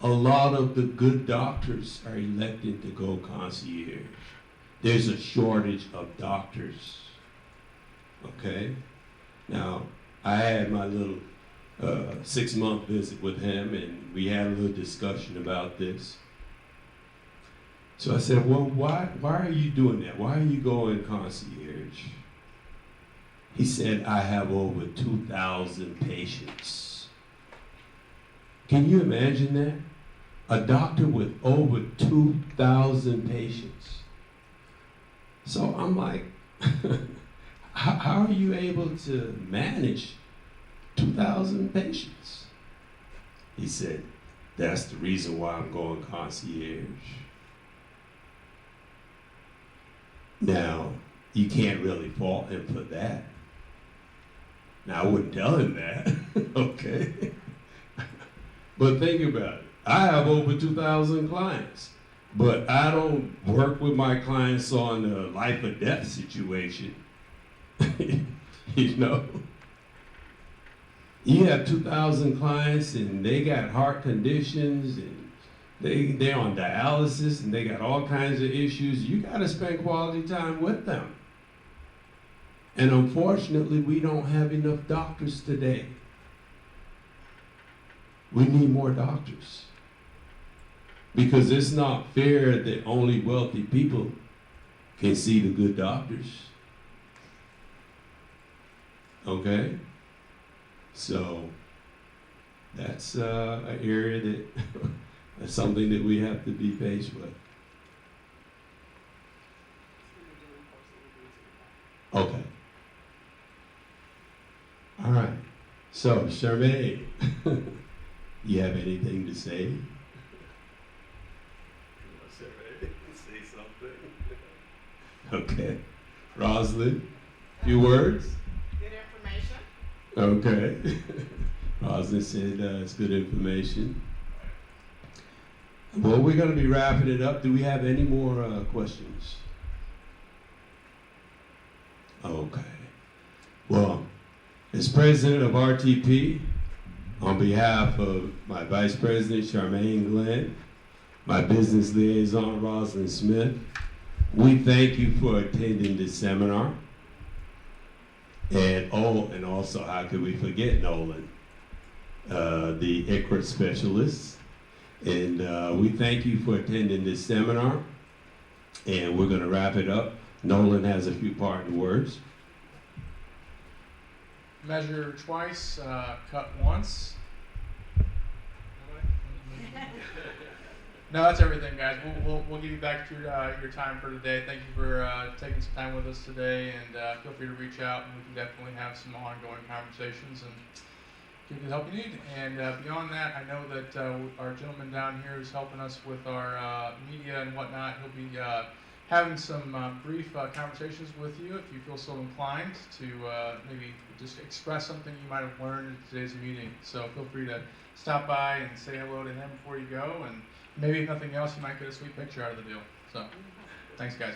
A lot of the good doctors are elected to go concierge. There's a shortage of doctors. Okay? Now, I had my little 6-month visit with him, and we had a little discussion about this. So I said, well, why are you doing that? Why are you going concierge? He said, I have over 2,000 patients. Can you imagine that? A doctor with over 2,000 patients. So I'm like, how are you able to manage 2,000 patients? He said, that's the reason why I'm going concierge. Now, you can't really fault him for that. Now, I wouldn't tell him that, okay? But think about it. I have over 2,000 clients, but I don't work with my clients on a life or death situation. You know? You have 2,000 clients and they got heart conditions and they're on dialysis and they got all kinds of issues. You got to spend quality time with them. And unfortunately, we don't have enough doctors today. We need more doctors. Because it's not fair that only wealthy people can see the good doctors. Okay? So, that's an area that, that's something that we have to be faced with. Okay. All right. So, Charmaine, you have anything to say? Say something. Okay. Rosalind, few words? Good information. Okay. Rosalind said it's good information. Well, we're going to be wrapping it up. Do we have any more questions? Okay. Well, as president of RTP, on behalf of my vice president, Charmaine Glenn, my business liaison, Rosalind Smith, we thank you for attending this seminar. And also, how could we forget Nolan, the ICHRA specialist. And we thank you for attending this seminar. And we're going to wrap it up. Nolan has a few parting words. Measure twice, cut once. No, that's everything, guys. We'll give you back to your time for today. Thank you for taking some time with us today, and feel free to reach out, and we can definitely have some ongoing conversations and give you the help you need. And beyond that, I know that our gentleman down here who's helping us with our media and whatnot, he'll be having some brief conversations with you if you feel so inclined to maybe just express something you might have learned in today's meeting. So feel free to stop by and say hello to him before you go, and maybe if nothing else, you might get a sweet picture out of the deal. So, thanks guys.